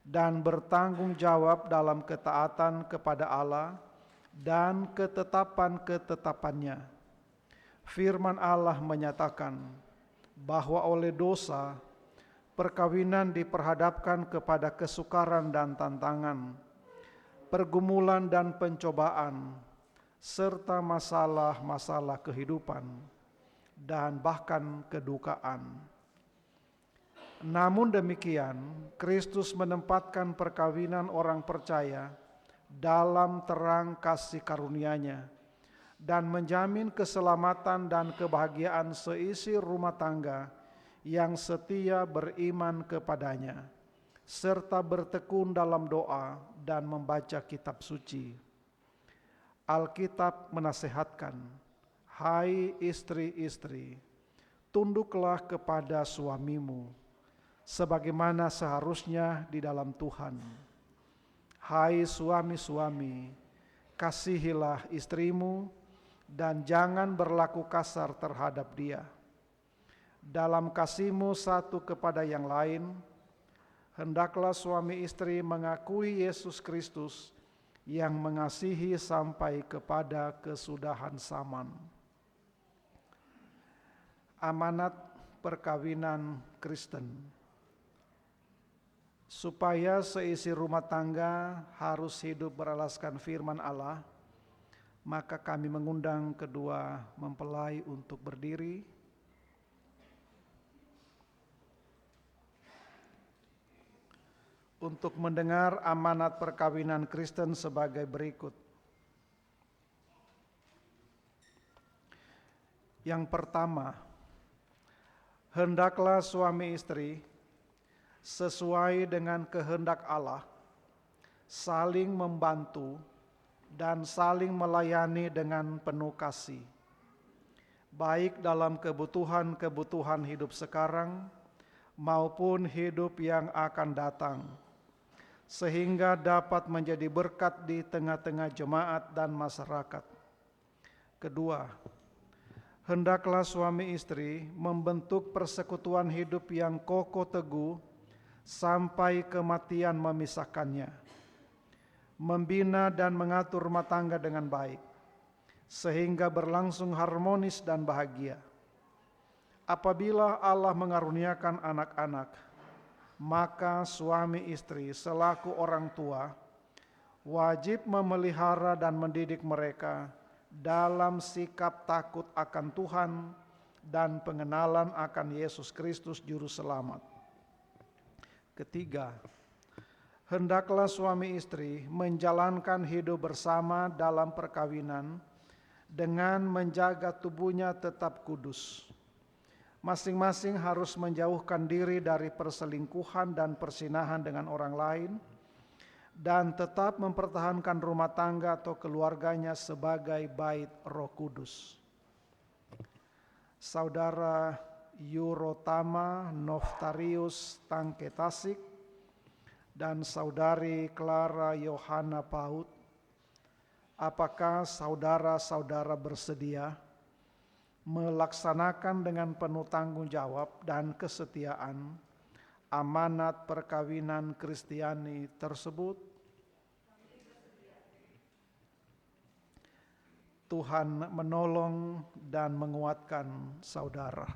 dan bertanggung jawab dalam ketaatan kepada Allah dan ketetapan-ketetapannya. Firman Allah menyatakan bahwa oleh dosa, perkawinan diperhadapkan kepada kesukaran dan tantangan, pergumulan dan pencobaan, serta masalah-masalah kehidupan, dan bahkan kedukaan. Namun demikian, Kristus menempatkan perkawinan orang percaya dalam terang kasih karunia-Nya dan menjamin keselamatan dan kebahagiaan seisi rumah tangga yang setia beriman kepadanya, serta bertekun dalam doa dan membaca kitab suci. Alkitab menasihatkan, "Hai istri-istri, tunduklah kepada suamimu, sebagaimana seharusnya di dalam Tuhan. Hai suami-suami, kasihilah istrimu dan jangan berlaku kasar terhadap dia. Dalam kasihmu satu kepada yang lain, hendaklah suami istri mengakui Yesus Kristus yang mengasihi sampai kepada kesudahan zaman." Amanat perkawinan Kristen. Supaya seisi rumah tangga harus hidup beralaskan firman Allah, maka kami mengundang kedua mempelai untuk berdiri. Untuk mendengar amanat perkawinan Kristen sebagai berikut. Yang pertama, hendaklah suami istri sesuai dengan kehendak Allah saling membantu dan saling melayani dengan penuh kasih, baik dalam kebutuhan-kebutuhan hidup sekarang maupun hidup yang akan datang, sehingga dapat menjadi berkat di tengah-tengah jemaat dan masyarakat. Kedua, hendaklah suami istri membentuk persekutuan hidup yang kokoh teguh sampai kematian memisahkannya, membina dan mengatur rumah tangga dengan baik, sehingga berlangsung harmonis dan bahagia. Apabila Allah mengaruniakan anak-anak, maka suami istri selaku orang tua wajib memelihara dan mendidik mereka dalam sikap takut akan Tuhan dan pengenalan akan Yesus Kristus Juru Selamat. Ketiga, hendaklah suami istri menjalankan hidup bersama dalam perkawinan dengan menjaga tubuhnya tetap kudus. Masing-masing harus menjauhkan diri dari perselingkuhan dan persinahan dengan orang lain dan tetap mempertahankan rumah tangga atau keluarganya sebagai bait Roh Kudus. Saudara Yurotama Noftarius Tangke Tasik dan Saudari Clara Yohana Paut, apakah saudara-saudara bersedia melaksanakan dengan penuh tanggung jawab dan kesetiaan amanat perkawinan Kristiani tersebut? Tuhan menolong dan menguatkan saudara.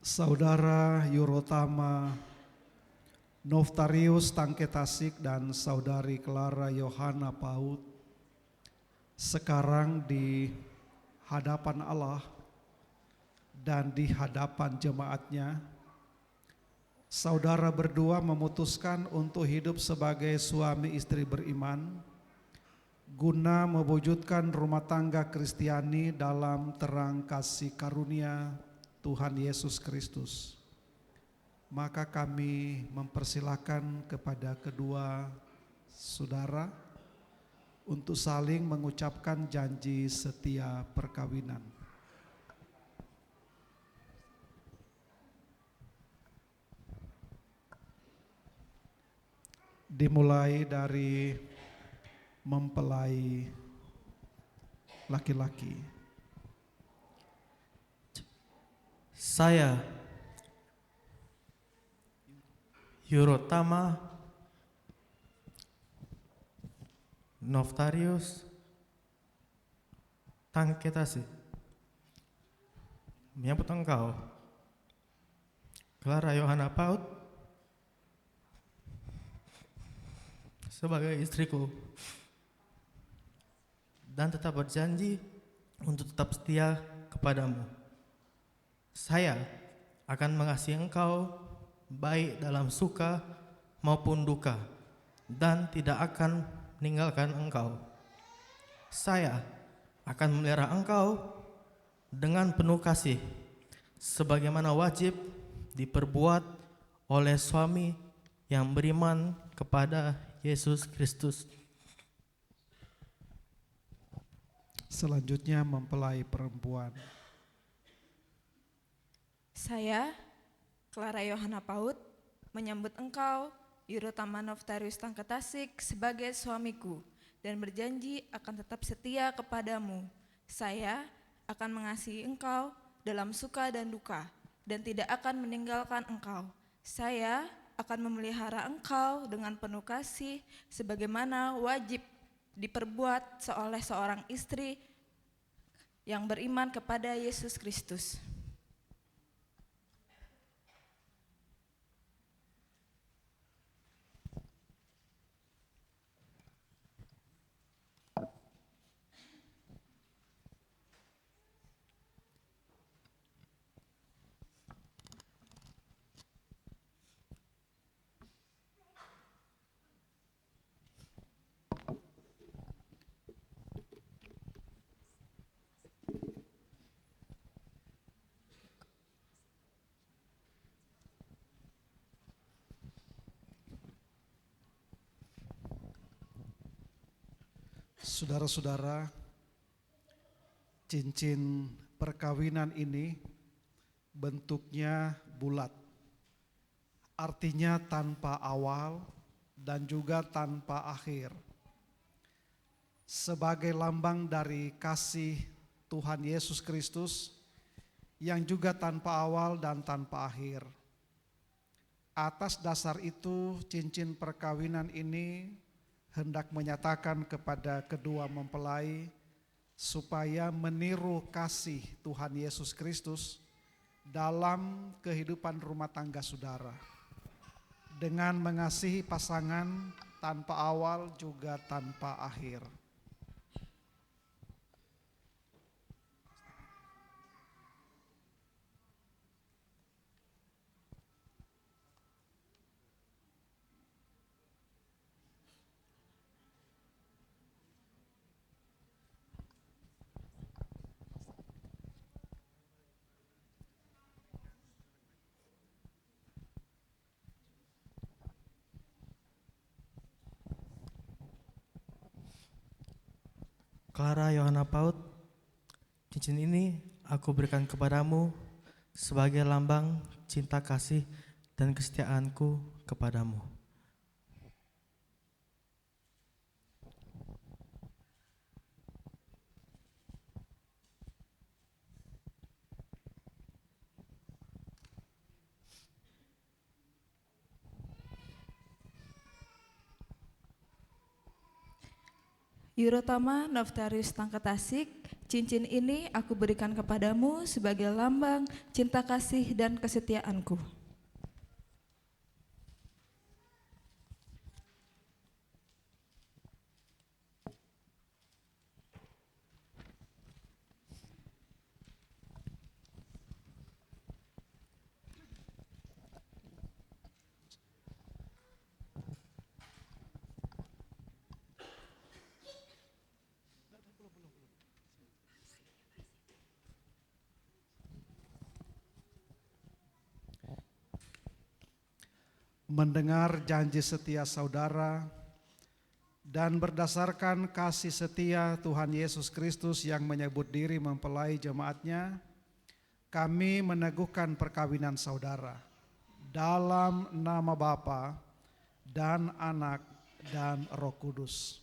Saudara Yurotama Noftarius Tangketasik dan Saudari Clara Yohana Paut sekarang di hadapan Allah dan di hadapan jemaatnya, saudara berdua memutuskan untuk hidup sebagai suami istri beriman guna mewujudkan rumah tangga Kristiani dalam terang kasih karunia Tuhan Yesus Kristus. Maka kami mempersilakan kepada kedua saudara untuk saling mengucapkan janji setia perkawinan. Dimulai dari mempelai laki-laki.
Saya Yurotama Noftarius Tangketasik menyambut engkau, Clara Yohana Paut, sebagai istriku, dan tetap berjanji untuk tetap setia kepadamu. Saya akan mengasihi engkau baik dalam suka maupun duka, dan tidak akan meninggalkan engkau. Saya akan memelihara engkau dengan penuh kasih, sebagaimana wajib diperbuat oleh suami yang beriman kepada Yesus Kristus.
Selanjutnya mempelai perempuan.
Saya, Clara Yohana Paut, menyambut engkau, Yurotama Noftarius Tangketasik, sebagai suamiku dan berjanji akan tetap setia kepadamu. Saya akan mengasihi engkau dalam suka dan duka dan tidak akan meninggalkan engkau. Saya akan memelihara engkau dengan penuh kasih sebagaimana wajib diperbuat oleh seorang istri yang beriman kepada Yesus Kristus.
Saudara-saudara, cincin perkawinan ini bentuknya bulat, artinya tanpa awal dan juga tanpa akhir. Sebagai lambang dari kasih Tuhan Yesus Kristus yang juga tanpa awal dan tanpa akhir. Atas dasar itu, cincin perkawinan ini hendak menyatakan kepada kedua mempelai supaya meniru kasih Tuhan Yesus Kristus dalam kehidupan rumah tangga saudara, dengan mengasihi pasangan tanpa awal juga tanpa akhir.
Clara Yohana Paut, cincin ini aku berikan kepadamu sebagai lambang cinta kasih dan kesetiaanku kepadamu.
Yurotama Noftarius Tangketasik, Cincin ini aku berikan kepadamu sebagai lambang cinta kasih dan kesetiaanku.
Mendengar janji setia saudara dan berdasarkan kasih setia Tuhan Yesus Kristus yang menyebut diri mempelai jemaatnya, kami meneguhkan perkawinan saudara dalam nama Bapa dan Anak dan Roh Kudus.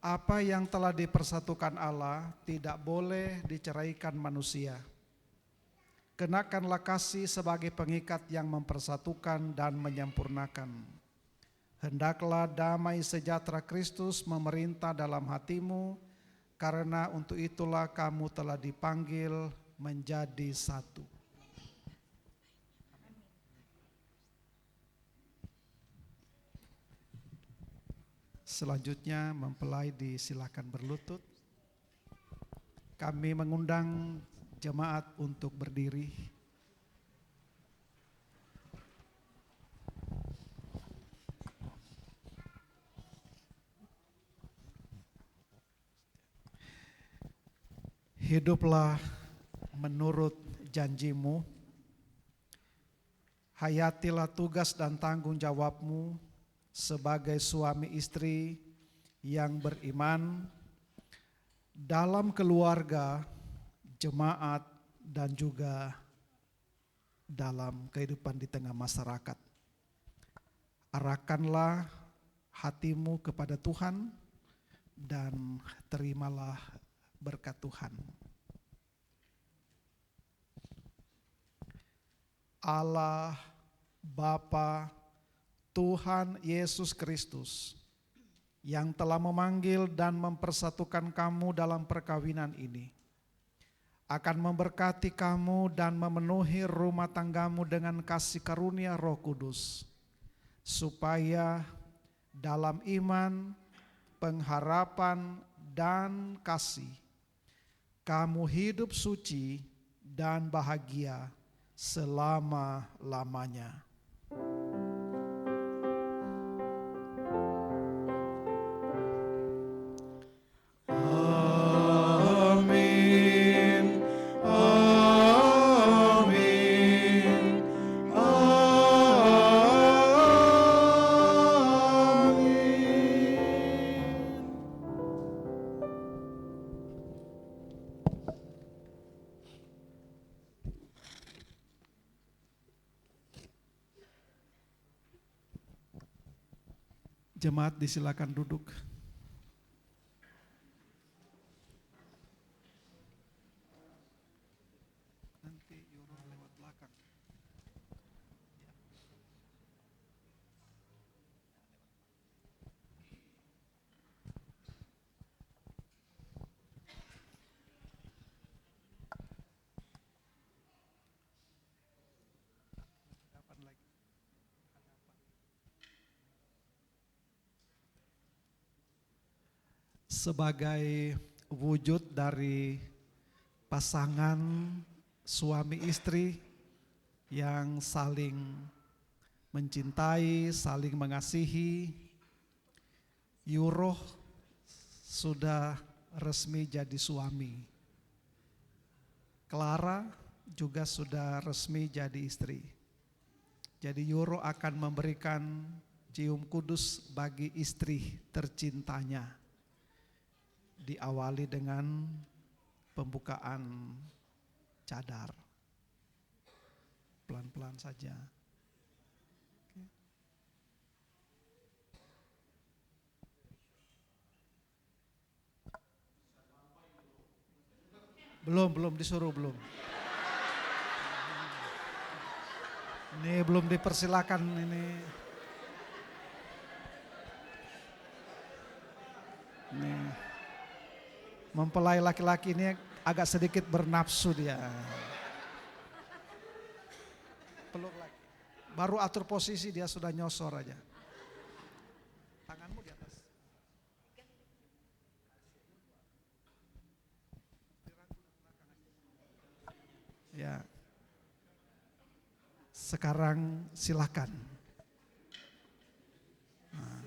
Apa yang telah dipersatukan Allah tidak boleh diceraikan manusia. Kenakanlah kasih sebagai pengikat yang mempersatukan dan menyempurnakan. Hendaklah damai sejahtera Kristus memerintah dalam hatimu, karena untuk itulah kamu telah dipanggil menjadi satu. Selanjutnya mempelai disilakan berlutut. Kami mengundang jemaat untuk berdiri. Hiduplah menurut janjimu, hayatilah tugas dan tanggung jawabmu sebagai suami istri yang beriman dalam keluarga, jemaat, dan juga dalam kehidupan di tengah masyarakat. Arahkanlah hatimu kepada Tuhan dan terimalah berkat Tuhan. Allah Bapa Tuhan Yesus Kristus yang telah memanggil dan mempersatukan kamu dalam perkawinan ini akan memberkati kamu dan memenuhi rumah tanggamu dengan kasih karunia Roh Kudus, supaya dalam iman, pengharapan, dan kasih kamu hidup suci dan bahagia selama-lamanya. Jemaat disilakan duduk. Nanti Yoro lewat belakang. Sebagai wujud dari pasangan suami istri yang saling mencintai, saling mengasihi, Yoro sudah resmi jadi suami. Clara juga sudah resmi jadi istri. Jadi Yoro akan memberikan cium kudus bagi istri tercintanya. Diawali dengan pembukaan cadar. Pelan-pelan saja. Belum disuruh belum. Ini belum dipersilakan ini. Mempelai laki-laki ini agak sedikit bernafsu dia. Peluk lagi. Baru atur posisi dia sudah nyosor aja. Tanganmu di atas. Ya. Sekarang silakan. Nah.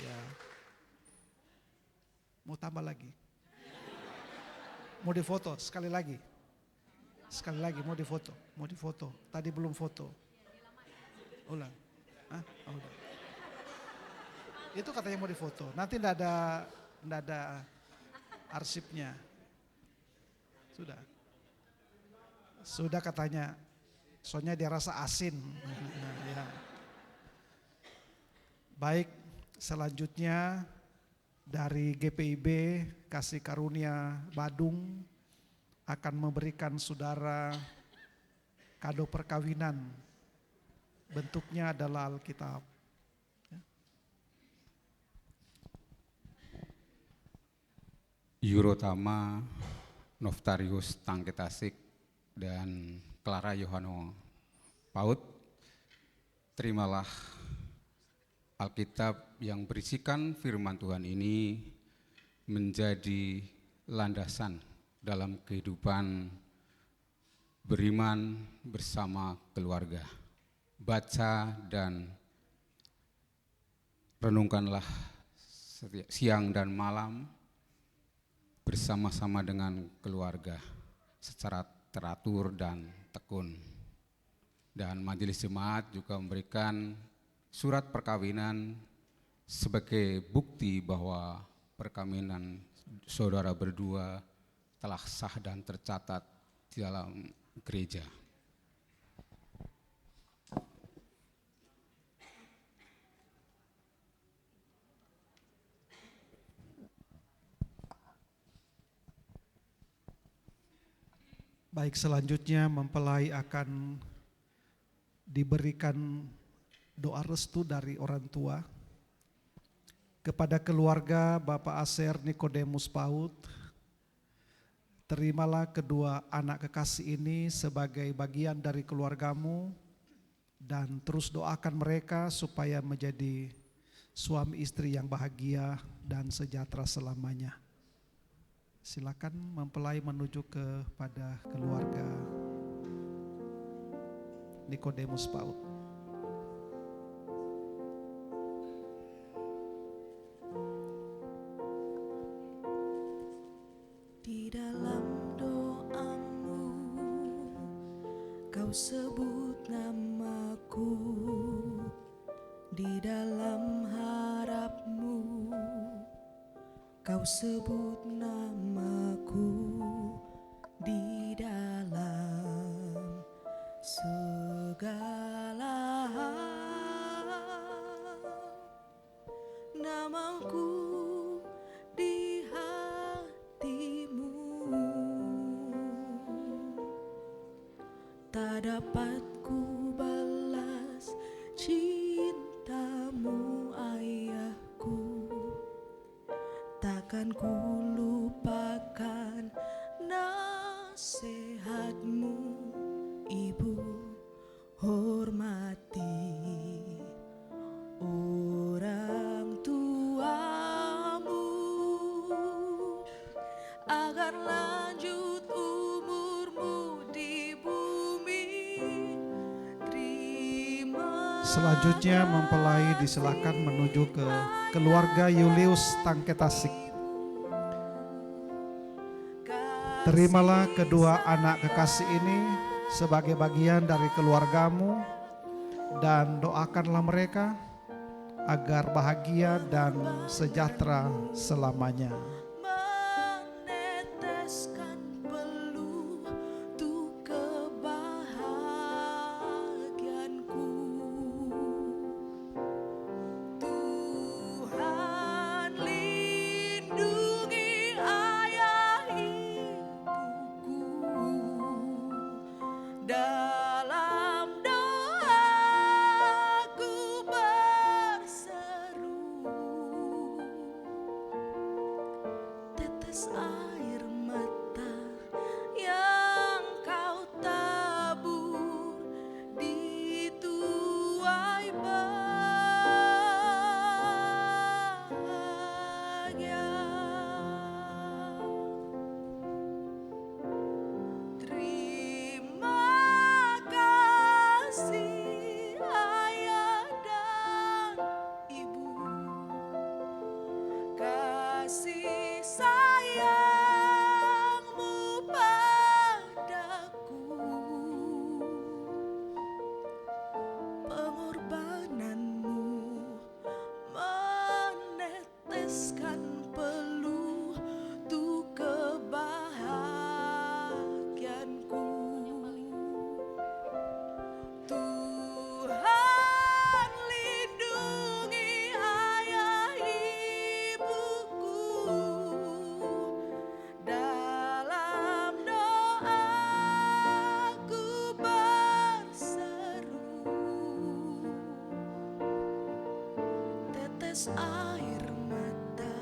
Ya. Mau tambah lagi? Mau difoto sekali lagi? Sekali lagi mau difoto. Tadi belum foto. Ulang. Hah? Oh, udah. Itu katanya mau difoto. Nanti enggak ada arsipnya. Sudah katanya. Soalnya dia rasa asin. Ya. Baik, selanjutnya dari GPIB Kasih Karunia Badung akan memberikan saudara kado perkawinan. Bentuknya adalah Alkitab.
Yurotama Noftarius Tangketasik dan Clara Yohano Paut, terimalah Alkitab yang berisikan firman Tuhan ini menjadi landasan dalam kehidupan beriman bersama keluarga. Baca dan renungkanlah siang dan malam bersama-sama dengan keluarga secara teratur dan tekun. Dan majelis jemaat juga memberikan surat perkawinan sebagai bukti bahwa perkawinan saudara berdua telah sah dan tercatat di dalam gereja.
Baik, selanjutnya mempelai akan diberikan doa restu dari orang tua kepada keluarga Bapak Aser Nikodemus Paut. Terimalah kedua anak kekasih ini sebagai bagian dari keluargamu dan terus doakan mereka supaya menjadi suami istri yang bahagia dan sejahtera selamanya. Silakan mempelai menuju kepada keluarga Nikodemus Paut.
Di dalam doamu kau sebut namaku, di dalam harapmu kau sebut namaku, di dalam segala hal namaku di hatimu tak dapat ku balas cintamu ayahku, takkan ku lupakan nasihatmu ibu. Hormati orang tuamu agar lanjut umurmu di bumi. Terima.
Selanjutnya mempelai disilakan menuju ke keluarga Julius Tangketasik. Terimalah kedua anak kekasih ini sebagai bagian dari keluargamu dan doakanlah mereka agar bahagia dan sejahtera selamanya.
Meneteskan peluh untuk kebahagiaanku. Tuhan lindungi ayah ibuku. Dalam doaku berseru, tetes air mata yang kau tabur di tuai bahagia. Terima kasih ayah dan ibu, kasih sayangmu padaku, pengorbananmu meneteskan peluh untuk kebahagiaanku. Tuhan lindungi ayah ibuku, dalam doaku berseru, tetes air mata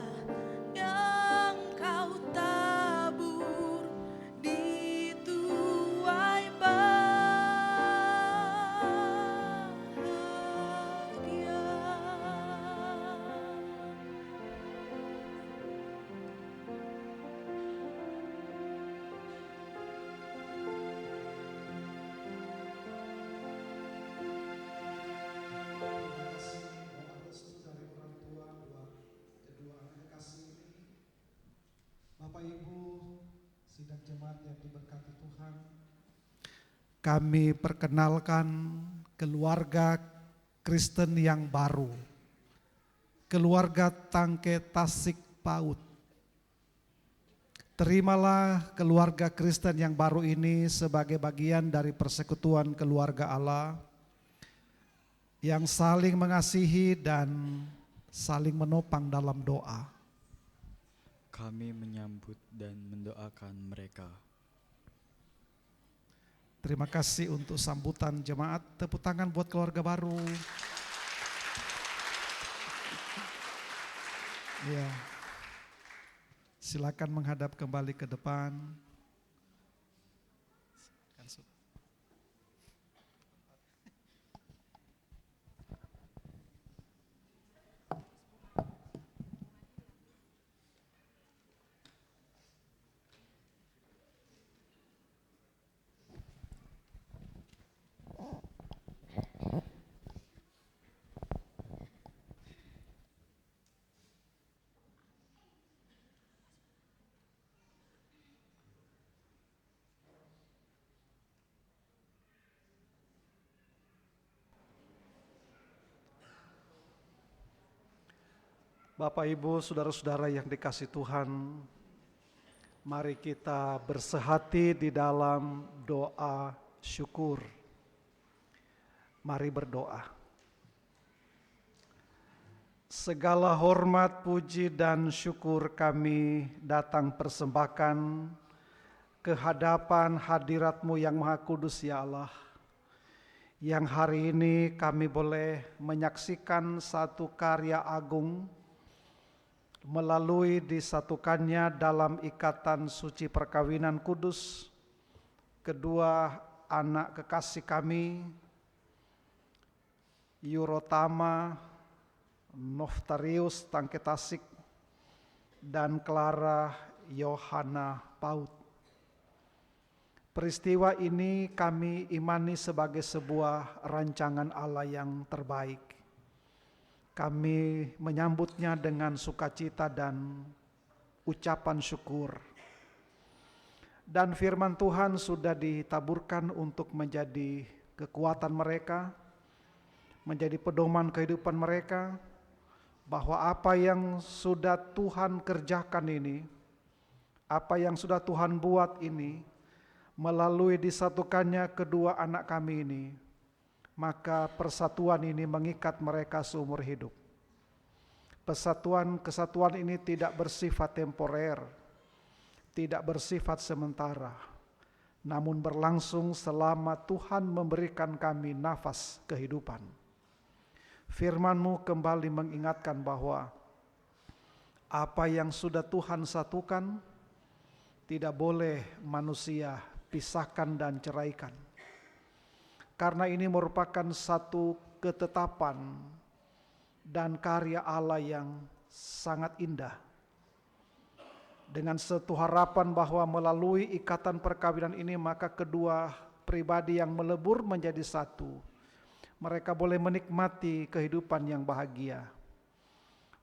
yang kau tabur di tuai bahagia.
Bapak Ibu, sidang jemaat yang diberkati Tuhan, kami perkenalkan keluarga Kristen yang baru, keluarga Tangke Tasik PAUD. Terimalah keluarga Kristen yang baru ini sebagai bagian dari persekutuan keluarga Allah yang saling mengasihi dan saling menopang dalam doa.
Kami menyambut dan mendoakan mereka.
Terima kasih untuk sambutan jemaat. Tepuk tangan buat keluarga baru. Ya. Silakan menghadap kembali ke depan. Bapak Ibu, saudara-saudara yang dikasihi Tuhan, mari kita bersehati di dalam doa syukur. Mari berdoa. Segala hormat, puji, dan syukur kami datang persembahkan ke hadapan hadirat-Mu yang Maha Kudus ya Allah, yang hari ini kami boleh menyaksikan satu karya agung melalui disatukannya dalam ikatan suci perkawinan kudus kedua anak kekasih kami, Yurotama Noftarius Tangke Tasik dan Clara Yohana PAUD. Peristiwa ini kami imani sebagai sebuah rancangan Allah yang terbaik. Kami menyambutnya dengan sukacita dan ucapan syukur. Dan firman Tuhan sudah ditaburkan untuk menjadi kekuatan mereka, menjadi pedoman kehidupan mereka, bahwa apa yang sudah Tuhan kerjakan ini, apa yang sudah Tuhan buat ini, melalui disatukannya kedua anak kami ini, maka persatuan ini mengikat mereka seumur hidup. Kesatuan ini tidak bersifat temporer, tidak bersifat sementara, namun berlangsung selama Tuhan memberikan kami nafas kehidupan. Firman-Mu kembali mengingatkan bahwa Apa yang sudah Tuhan satukan, tidak boleh manusia pisahkan dan ceraikan. Karena ini merupakan satu ketetapan dan karya Allah yang sangat indah. Dengan satu harapan bahwa melalui ikatan perkawinan ini maka kedua pribadi yang melebur menjadi satu. Mereka boleh menikmati kehidupan yang bahagia.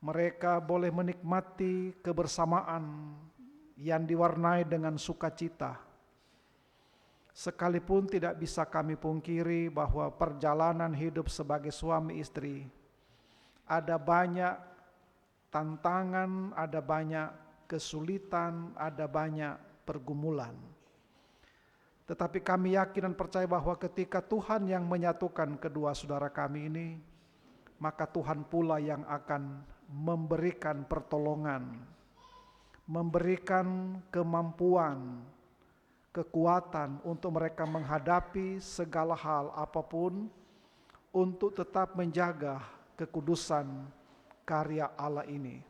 Mereka boleh menikmati kebersamaan yang diwarnai dengan sukacita. Sekalipun tidak bisa kami pungkiri bahwa perjalanan hidup sebagai suami istri ada banyak tantangan, ada banyak kesulitan, ada banyak pergumulan. Tetapi kami yakin dan percaya bahwa ketika Tuhan yang menyatukan kedua saudara kami ini, maka Tuhan pula yang akan memberikan pertolongan, memberikan kemampuan, kekuatan untuk mereka menghadapi segala hal apapun untuk tetap menjaga kekudusan karya Allah ini,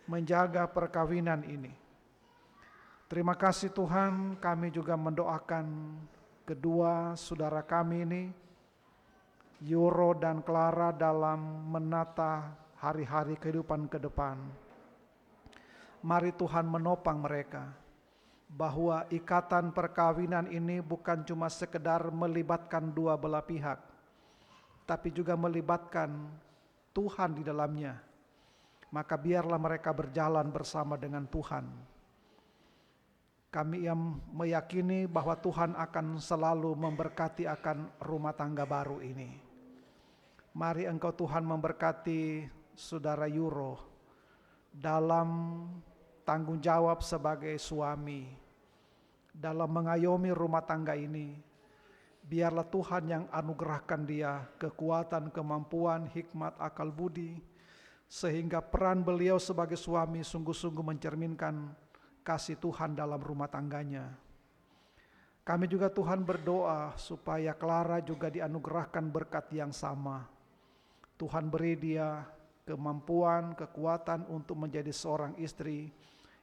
menjaga perkawinan ini. Terima kasih Tuhan, kami juga mendoakan kedua saudara kami ini, Yuro dan Clara, dalam menata hari-hari kehidupan ke depan. Mari Tuhan menopang mereka, bahwa ikatan perkawinan ini bukan cuma sekedar melibatkan dua belah pihak, tapi juga melibatkan Tuhan di dalamnya. Maka biarlah mereka berjalan bersama dengan Tuhan. Kami yang meyakini bahwa Tuhan akan selalu memberkati akan rumah tangga baru ini. Mari Engkau Tuhan memberkati saudara Yuro dalam tanggung jawab sebagai suami, dalam mengayomi rumah tangga ini. Biarlah Tuhan yang anugerahkan dia kekuatan, kemampuan, hikmat, akal budi, sehingga peran beliau sebagai suami sungguh-sungguh mencerminkan kasih Tuhan dalam rumah tangganya. Kami juga Tuhan berdoa supaya Clara juga dianugerahkan berkat yang sama. Tuhan beri dia kemampuan, kekuatan untuk menjadi seorang istri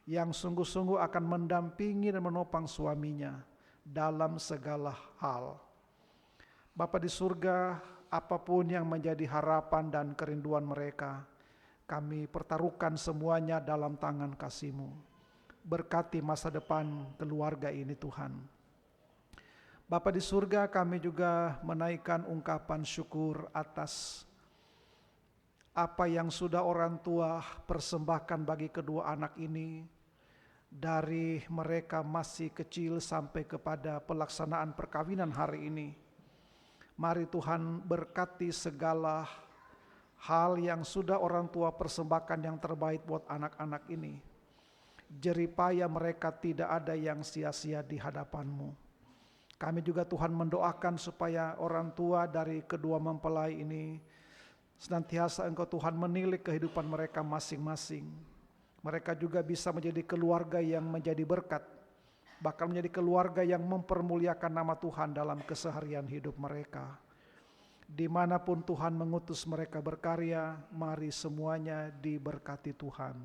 yang sungguh-sungguh akan mendampingi dan menopang suaminya dalam segala hal. Bapa di surga, apapun yang menjadi harapan dan kerinduan mereka, kami pertaruhkan semuanya dalam tangan kasih-Mu. Berkati masa depan keluarga ini Tuhan. Bapa di surga, kami juga menaikkan ungkapan syukur atas apa yang sudah orang tua persembahkan bagi kedua anak ini, dari mereka masih kecil sampai kepada pelaksanaan perkawinan hari ini. Mari Tuhan berkati segala hal yang sudah orang tua persembahkan yang terbaik buat anak-anak ini. Jeripaya mereka tidak ada yang sia-sia di hadapan-Mu. Kami juga Tuhan mendoakan supaya orang tua dari kedua mempelai ini senantiasa Engkau Tuhan menilik kehidupan mereka masing-masing. Mereka juga bisa menjadi keluarga yang menjadi berkat, bahkan menjadi keluarga yang mempermuliakan nama Tuhan dalam keseharian hidup mereka. Dimanapun Tuhan mengutus mereka berkarya, mari semuanya diberkati Tuhan.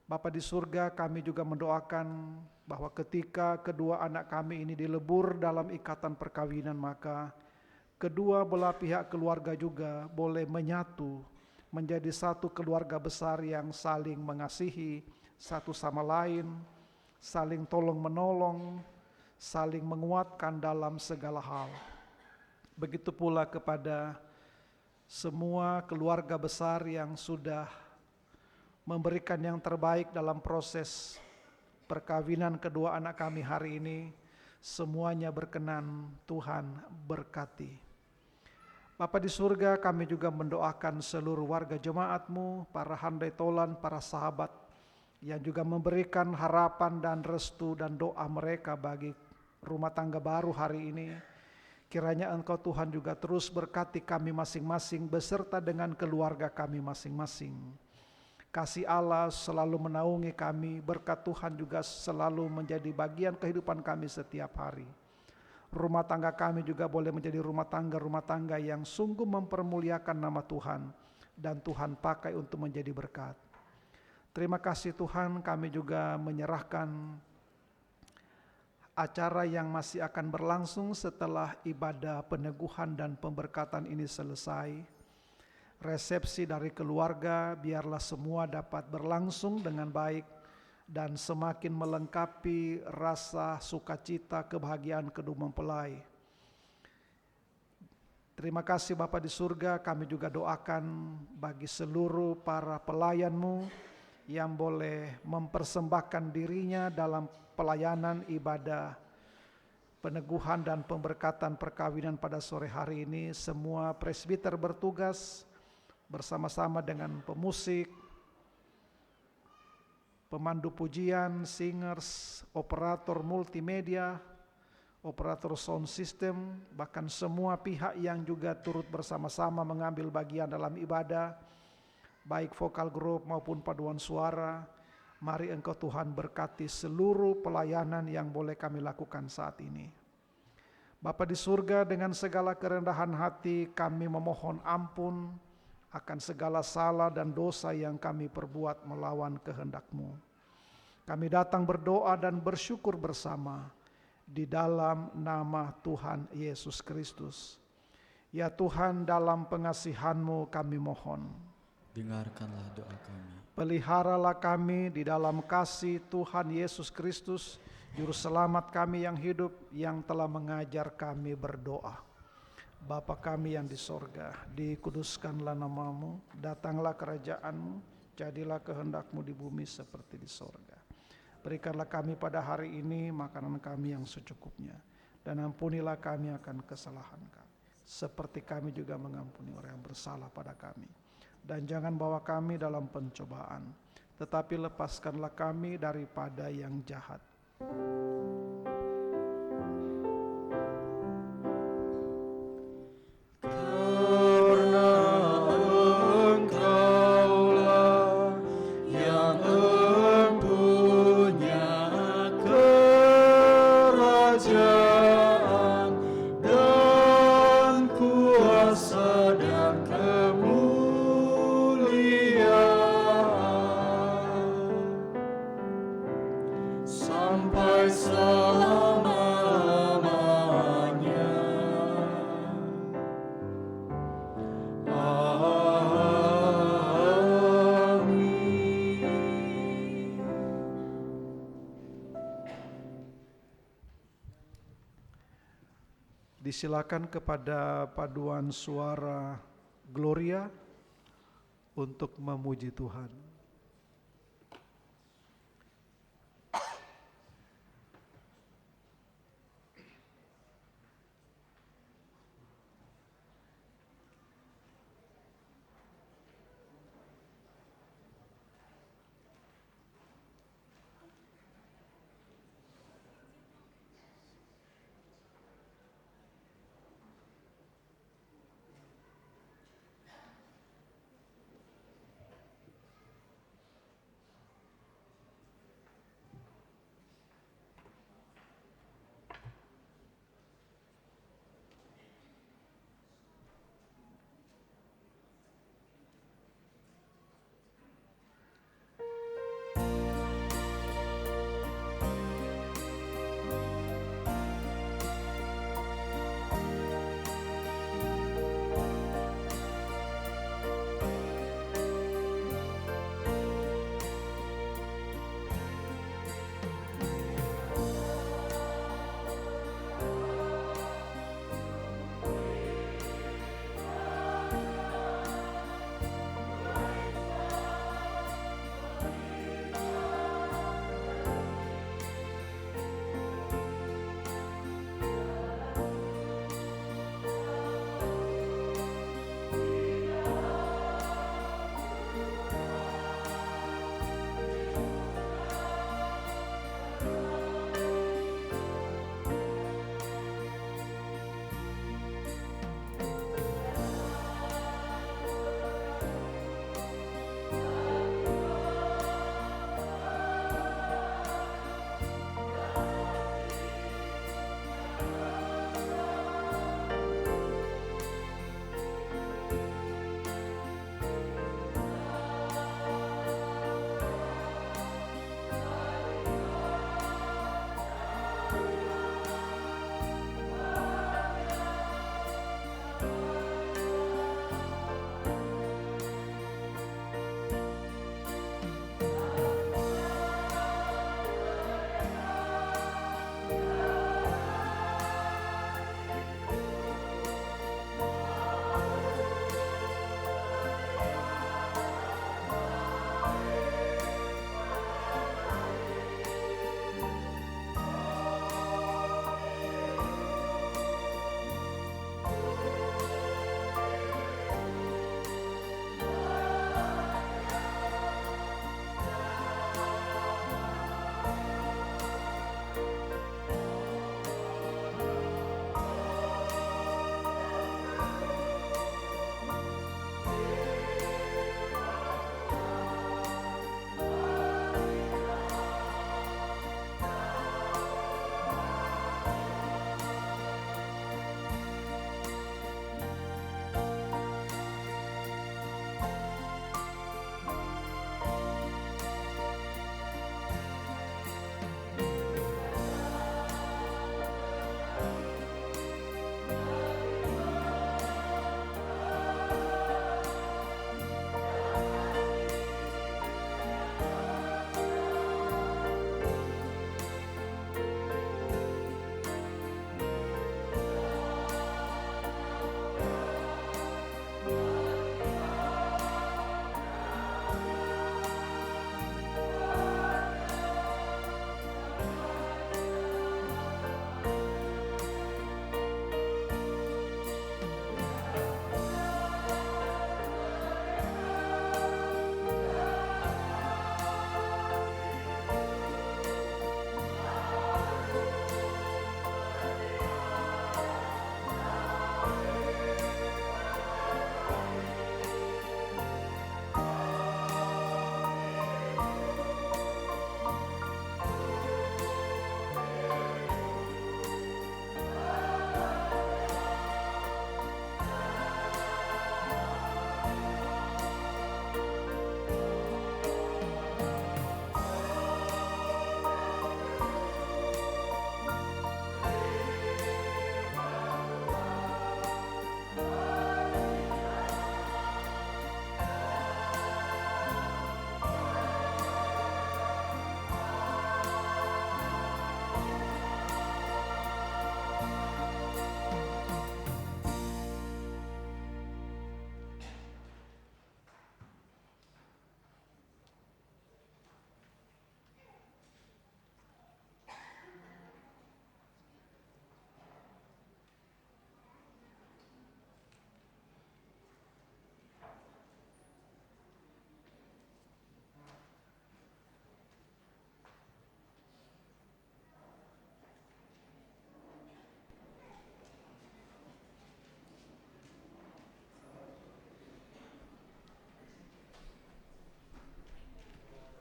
Bapa di surga, kami juga mendoakan bahwa ketika kedua anak kami ini dilebur dalam ikatan perkawinan, maka kedua belah pihak keluarga juga boleh menyatu menjadi satu keluarga besar yang saling mengasihi satu sama lain, saling tolong menolong, saling menguatkan dalam segala hal. Begitu pula kepada semua keluarga besar yang sudah memberikan yang terbaik dalam proses perkawinan kedua anak kami hari ini, semuanya berkenan Tuhan berkati. Bapa di surga, kami juga mendoakan seluruh warga jemaat-Mu, para handai tolan, para sahabat yang juga memberikan harapan dan restu dan doa mereka bagi rumah tangga baru hari ini. Kiranya Engkau Tuhan juga terus berkati kami masing-masing beserta dengan keluarga kami masing-masing. Kasih Allah selalu menaungi kami, berkat Tuhan juga selalu menjadi bagian kehidupan kami setiap hari. Rumah tangga kami juga boleh menjadi rumah tangga yang sungguh mempermuliakan nama Tuhan dan Tuhan pakai untuk menjadi berkat. Terima kasih Tuhan, kami juga menyerahkan acara yang masih akan berlangsung setelah ibadah peneguhan dan pemberkatan ini selesai. Resepsi dari keluarga, biarlah semua dapat berlangsung dengan baik dan semakin melengkapi rasa sukacita kebahagiaan kedua mempelai. Terima kasih Bapa di surga, kami juga doakan bagi seluruh para pelayan-Mu yang boleh mempersembahkan dirinya dalam pelayanan ibadah peneguhan dan pemberkatan perkawinan pada sore hari ini. Semua presbiter bertugas bersama-sama dengan pemusik, pemandu pujian, singers, operator multimedia, operator sound system, bahkan semua pihak yang juga turut bersama-sama mengambil bagian dalam ibadah, baik vokal group maupun paduan suara. Mari Engkau Tuhan berkati seluruh pelayanan yang boleh kami lakukan saat ini. Bapa di surga, dengan segala kerendahan hati kami memohon ampun akan segala salah dan dosa yang kami perbuat melawan kehendak-Mu. Kami datang berdoa dan bersyukur bersama di dalam nama Tuhan Yesus Kristus. Ya Tuhan, dalam pengasihan-Mu kami mohon,
dengarkanlah doa kami.
peliharalah kami di dalam kasih Tuhan Yesus Kristus, Juru Selamat kami yang hidup, yang telah mengajar kami berdoa. Bapa kami yang di sorga, dikuduskanlah nama-Mu, datanglah kerajaan-Mu, jadilah kehendak-Mu di bumi seperti di sorga. Berikanlah kami pada hari ini makanan kami yang secukupnya, dan ampunilah kami akan kesalahan kami, seperti kami juga mengampuni orang yang bersalah pada kami. Dan jangan bawa kami dalam pencobaan, tetapi lepaskanlah kami daripada yang jahat.
Karena Engkaulah yang empunya kerajaan dan kuasa dan sampai selama-lamanya. Amin.
Disilakan kepada paduan suara Gloria untuk memuji Tuhan.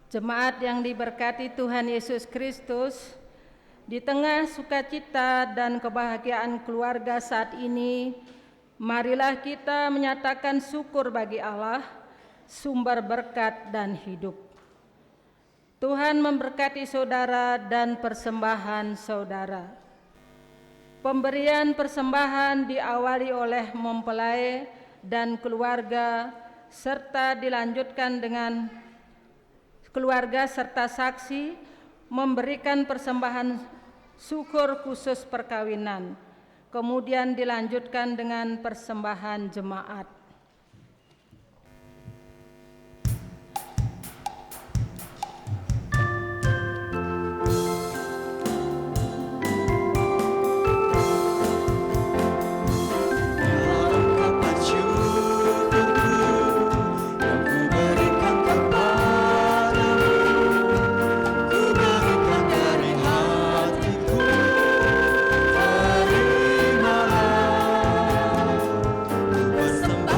Jemaat yang diberkati Tuhan Yesus Kristus, di tengah sukacita dan kebahagiaan keluarga saat ini, marilah kita menyatakan syukur bagi Allah, sumber berkat dan hidup. Tuhan memberkati saudara dan persembahan saudara. Pemberian persembahan diawali oleh mempelai dan keluarga, serta dilanjutkan dengan keluarga serta saksi memberikan persembahan syukur khusus perkawinan. Kemudian dilanjutkan dengan persembahan jemaat.
Sembah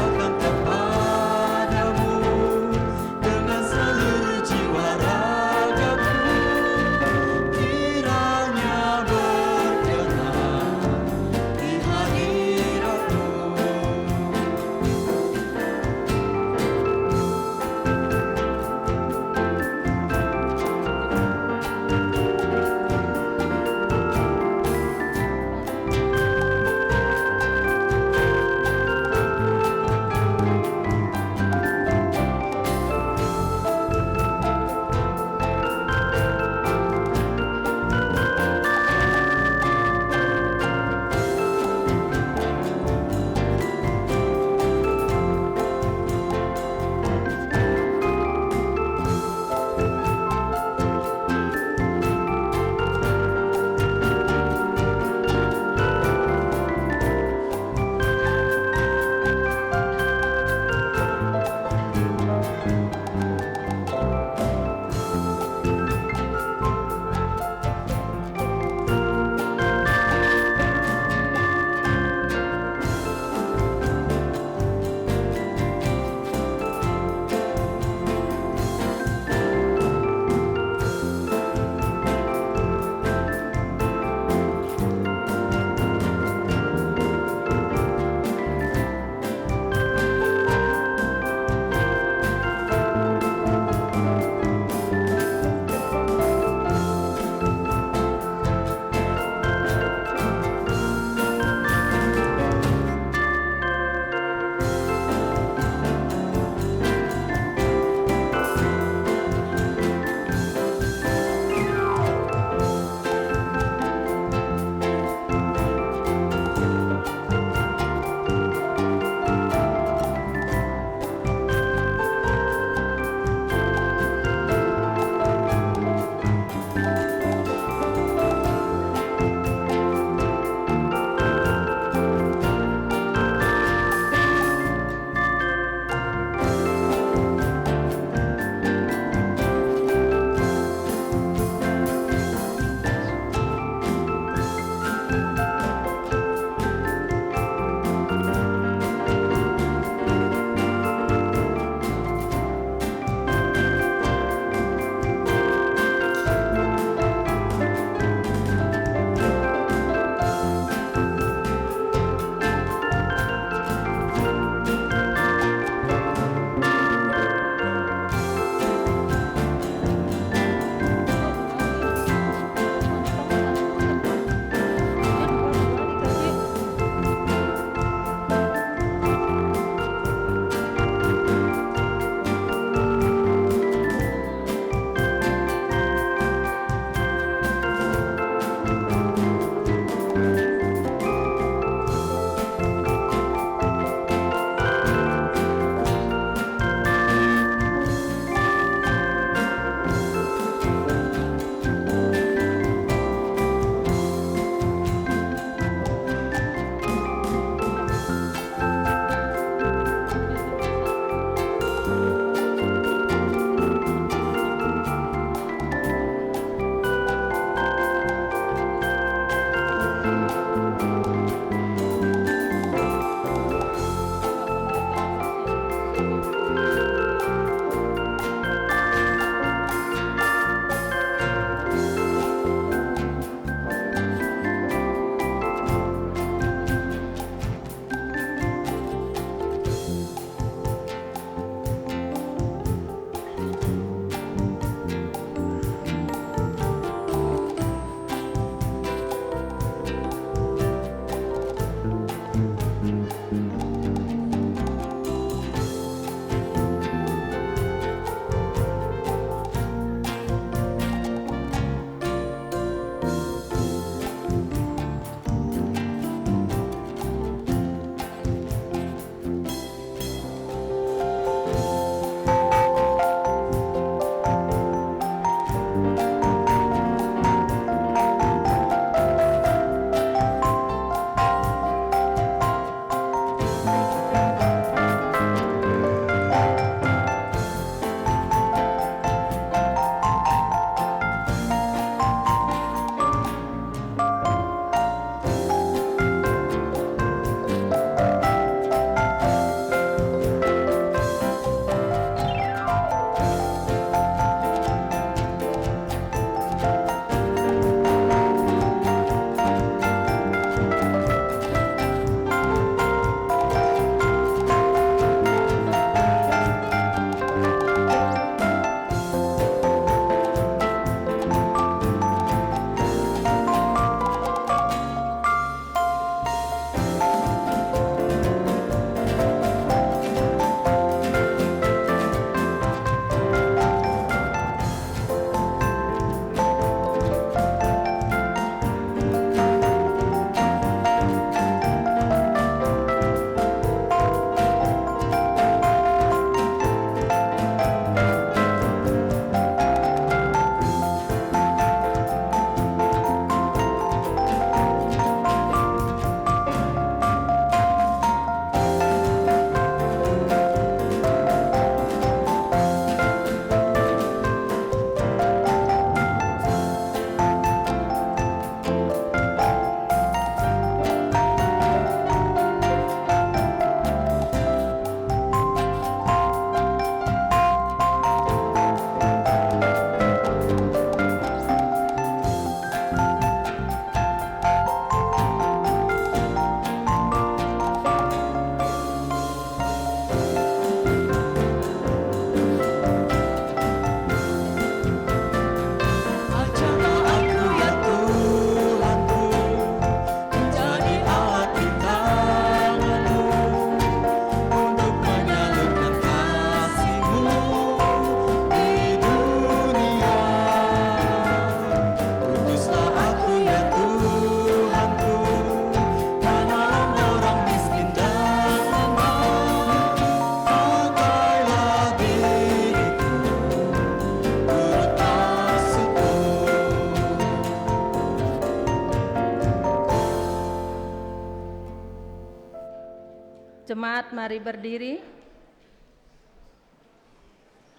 Jemaat mari berdiri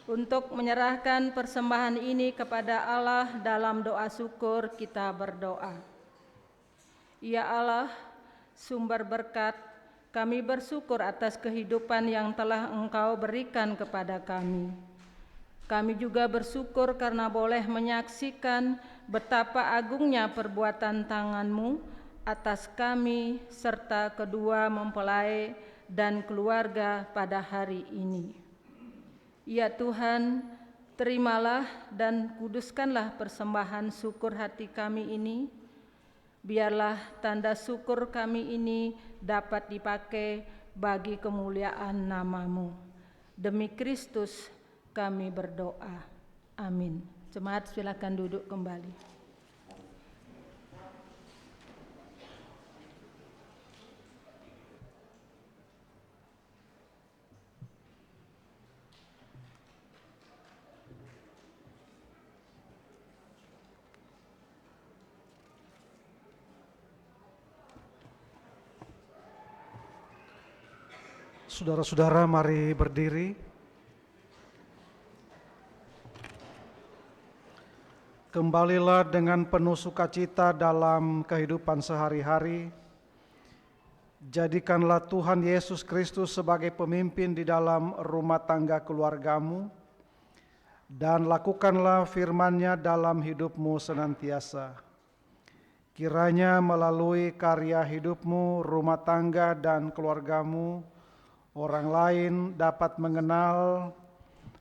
untuk menyerahkan persembahan ini kepada Allah. Dalam doa syukur kita berdoa. Ya Allah, sumber berkat, kami bersyukur atas kehidupan yang telah Engkau berikan kepada kami. Kami juga bersyukur karena boleh menyaksikan betapa agungnya perbuatan tangan-Mu atas kami serta kedua mempelai dan keluarga pada hari ini. Ya Tuhan, terimalah dan kuduskanlah persembahan syukur hati kami ini. Biarlah tanda syukur kami ini dapat dipakai bagi kemuliaan nama-Mu. Demi Kristus kami berdoa. Amin. Jemaat silakan duduk kembali.
Saudara-saudara, mari berdiri. Kembalilah dengan penuh sukacita dalam kehidupan sehari-hari. Jadikanlah Tuhan Yesus Kristus sebagai pemimpin di dalam rumah tangga keluargamu, dan lakukanlah firman-Nya dalam hidupmu senantiasa. Kiranya melalui karya hidupmu, rumah tangga dan keluargamu, orang lain dapat mengenal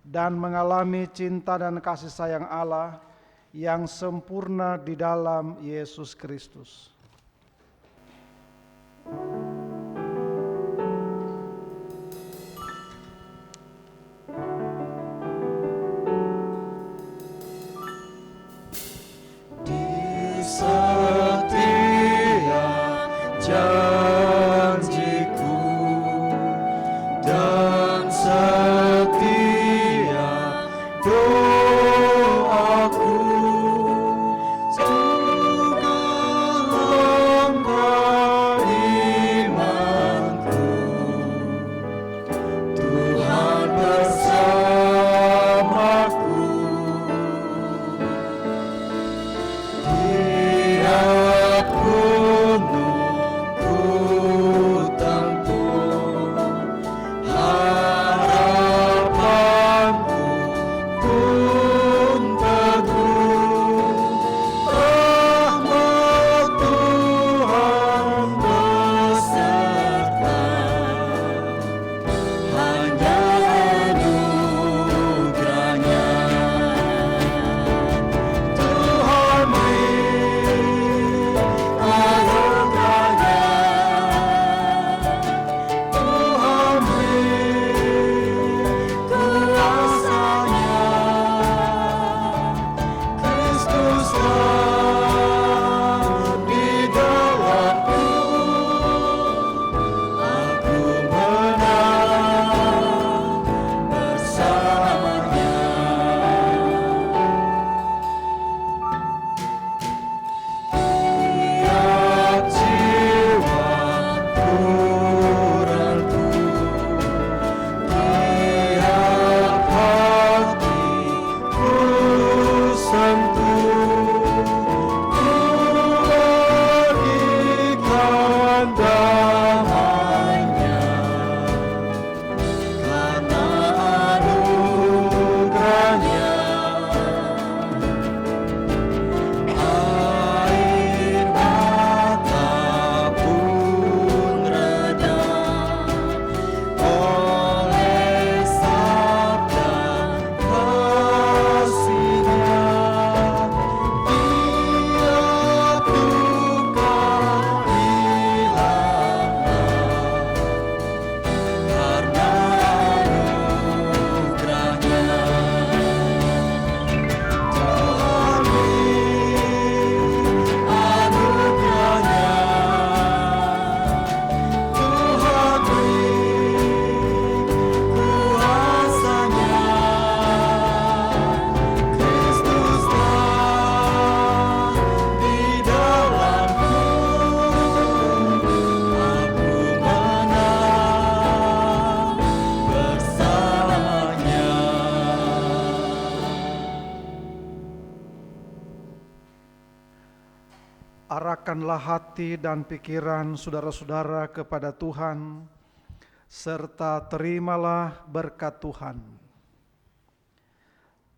dan mengalami cinta dan kasih sayang Allah yang sempurna di dalam Yesus Kristus.
Di setiap janjiku dan setiap doaku, juga langkah imanku, Tuhan bersamaku. Tiap gunung ku
Arahkanlah hati dan pikiran saudara-saudara kepada Tuhan, serta terimalah berkat Tuhan.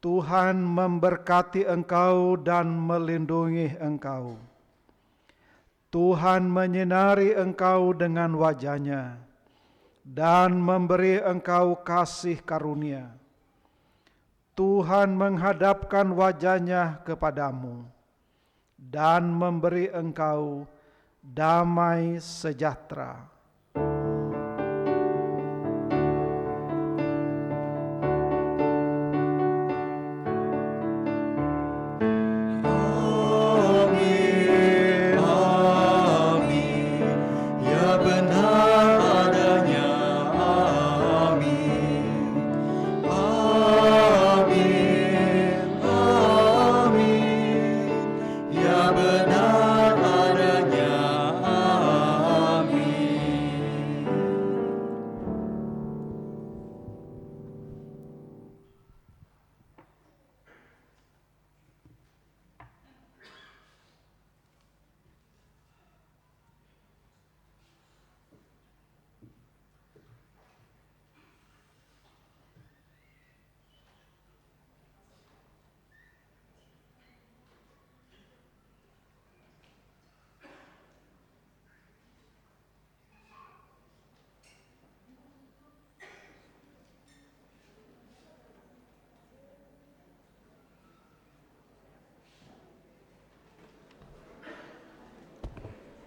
Tuhan memberkati engkau dan melindungi engkau. Tuhan menyinari engkau dengan wajah-Nya dan memberi engkau kasih karunia. Tuhan menghadapkan wajah-Nya kepadamu dan memberi engkau damai sejahtera.
Amin, amin, ya benar adanya. Amin, amin, amin, ya benar adanya. Amin.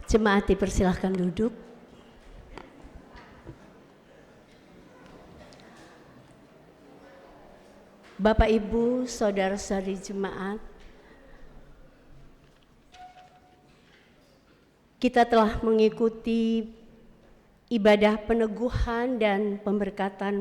Jemaat dipersilahkan duduk. Bapak, Ibu, saudara-saudari jemaat, kita telah mengikuti ibadah peneguhan dan pemberkatan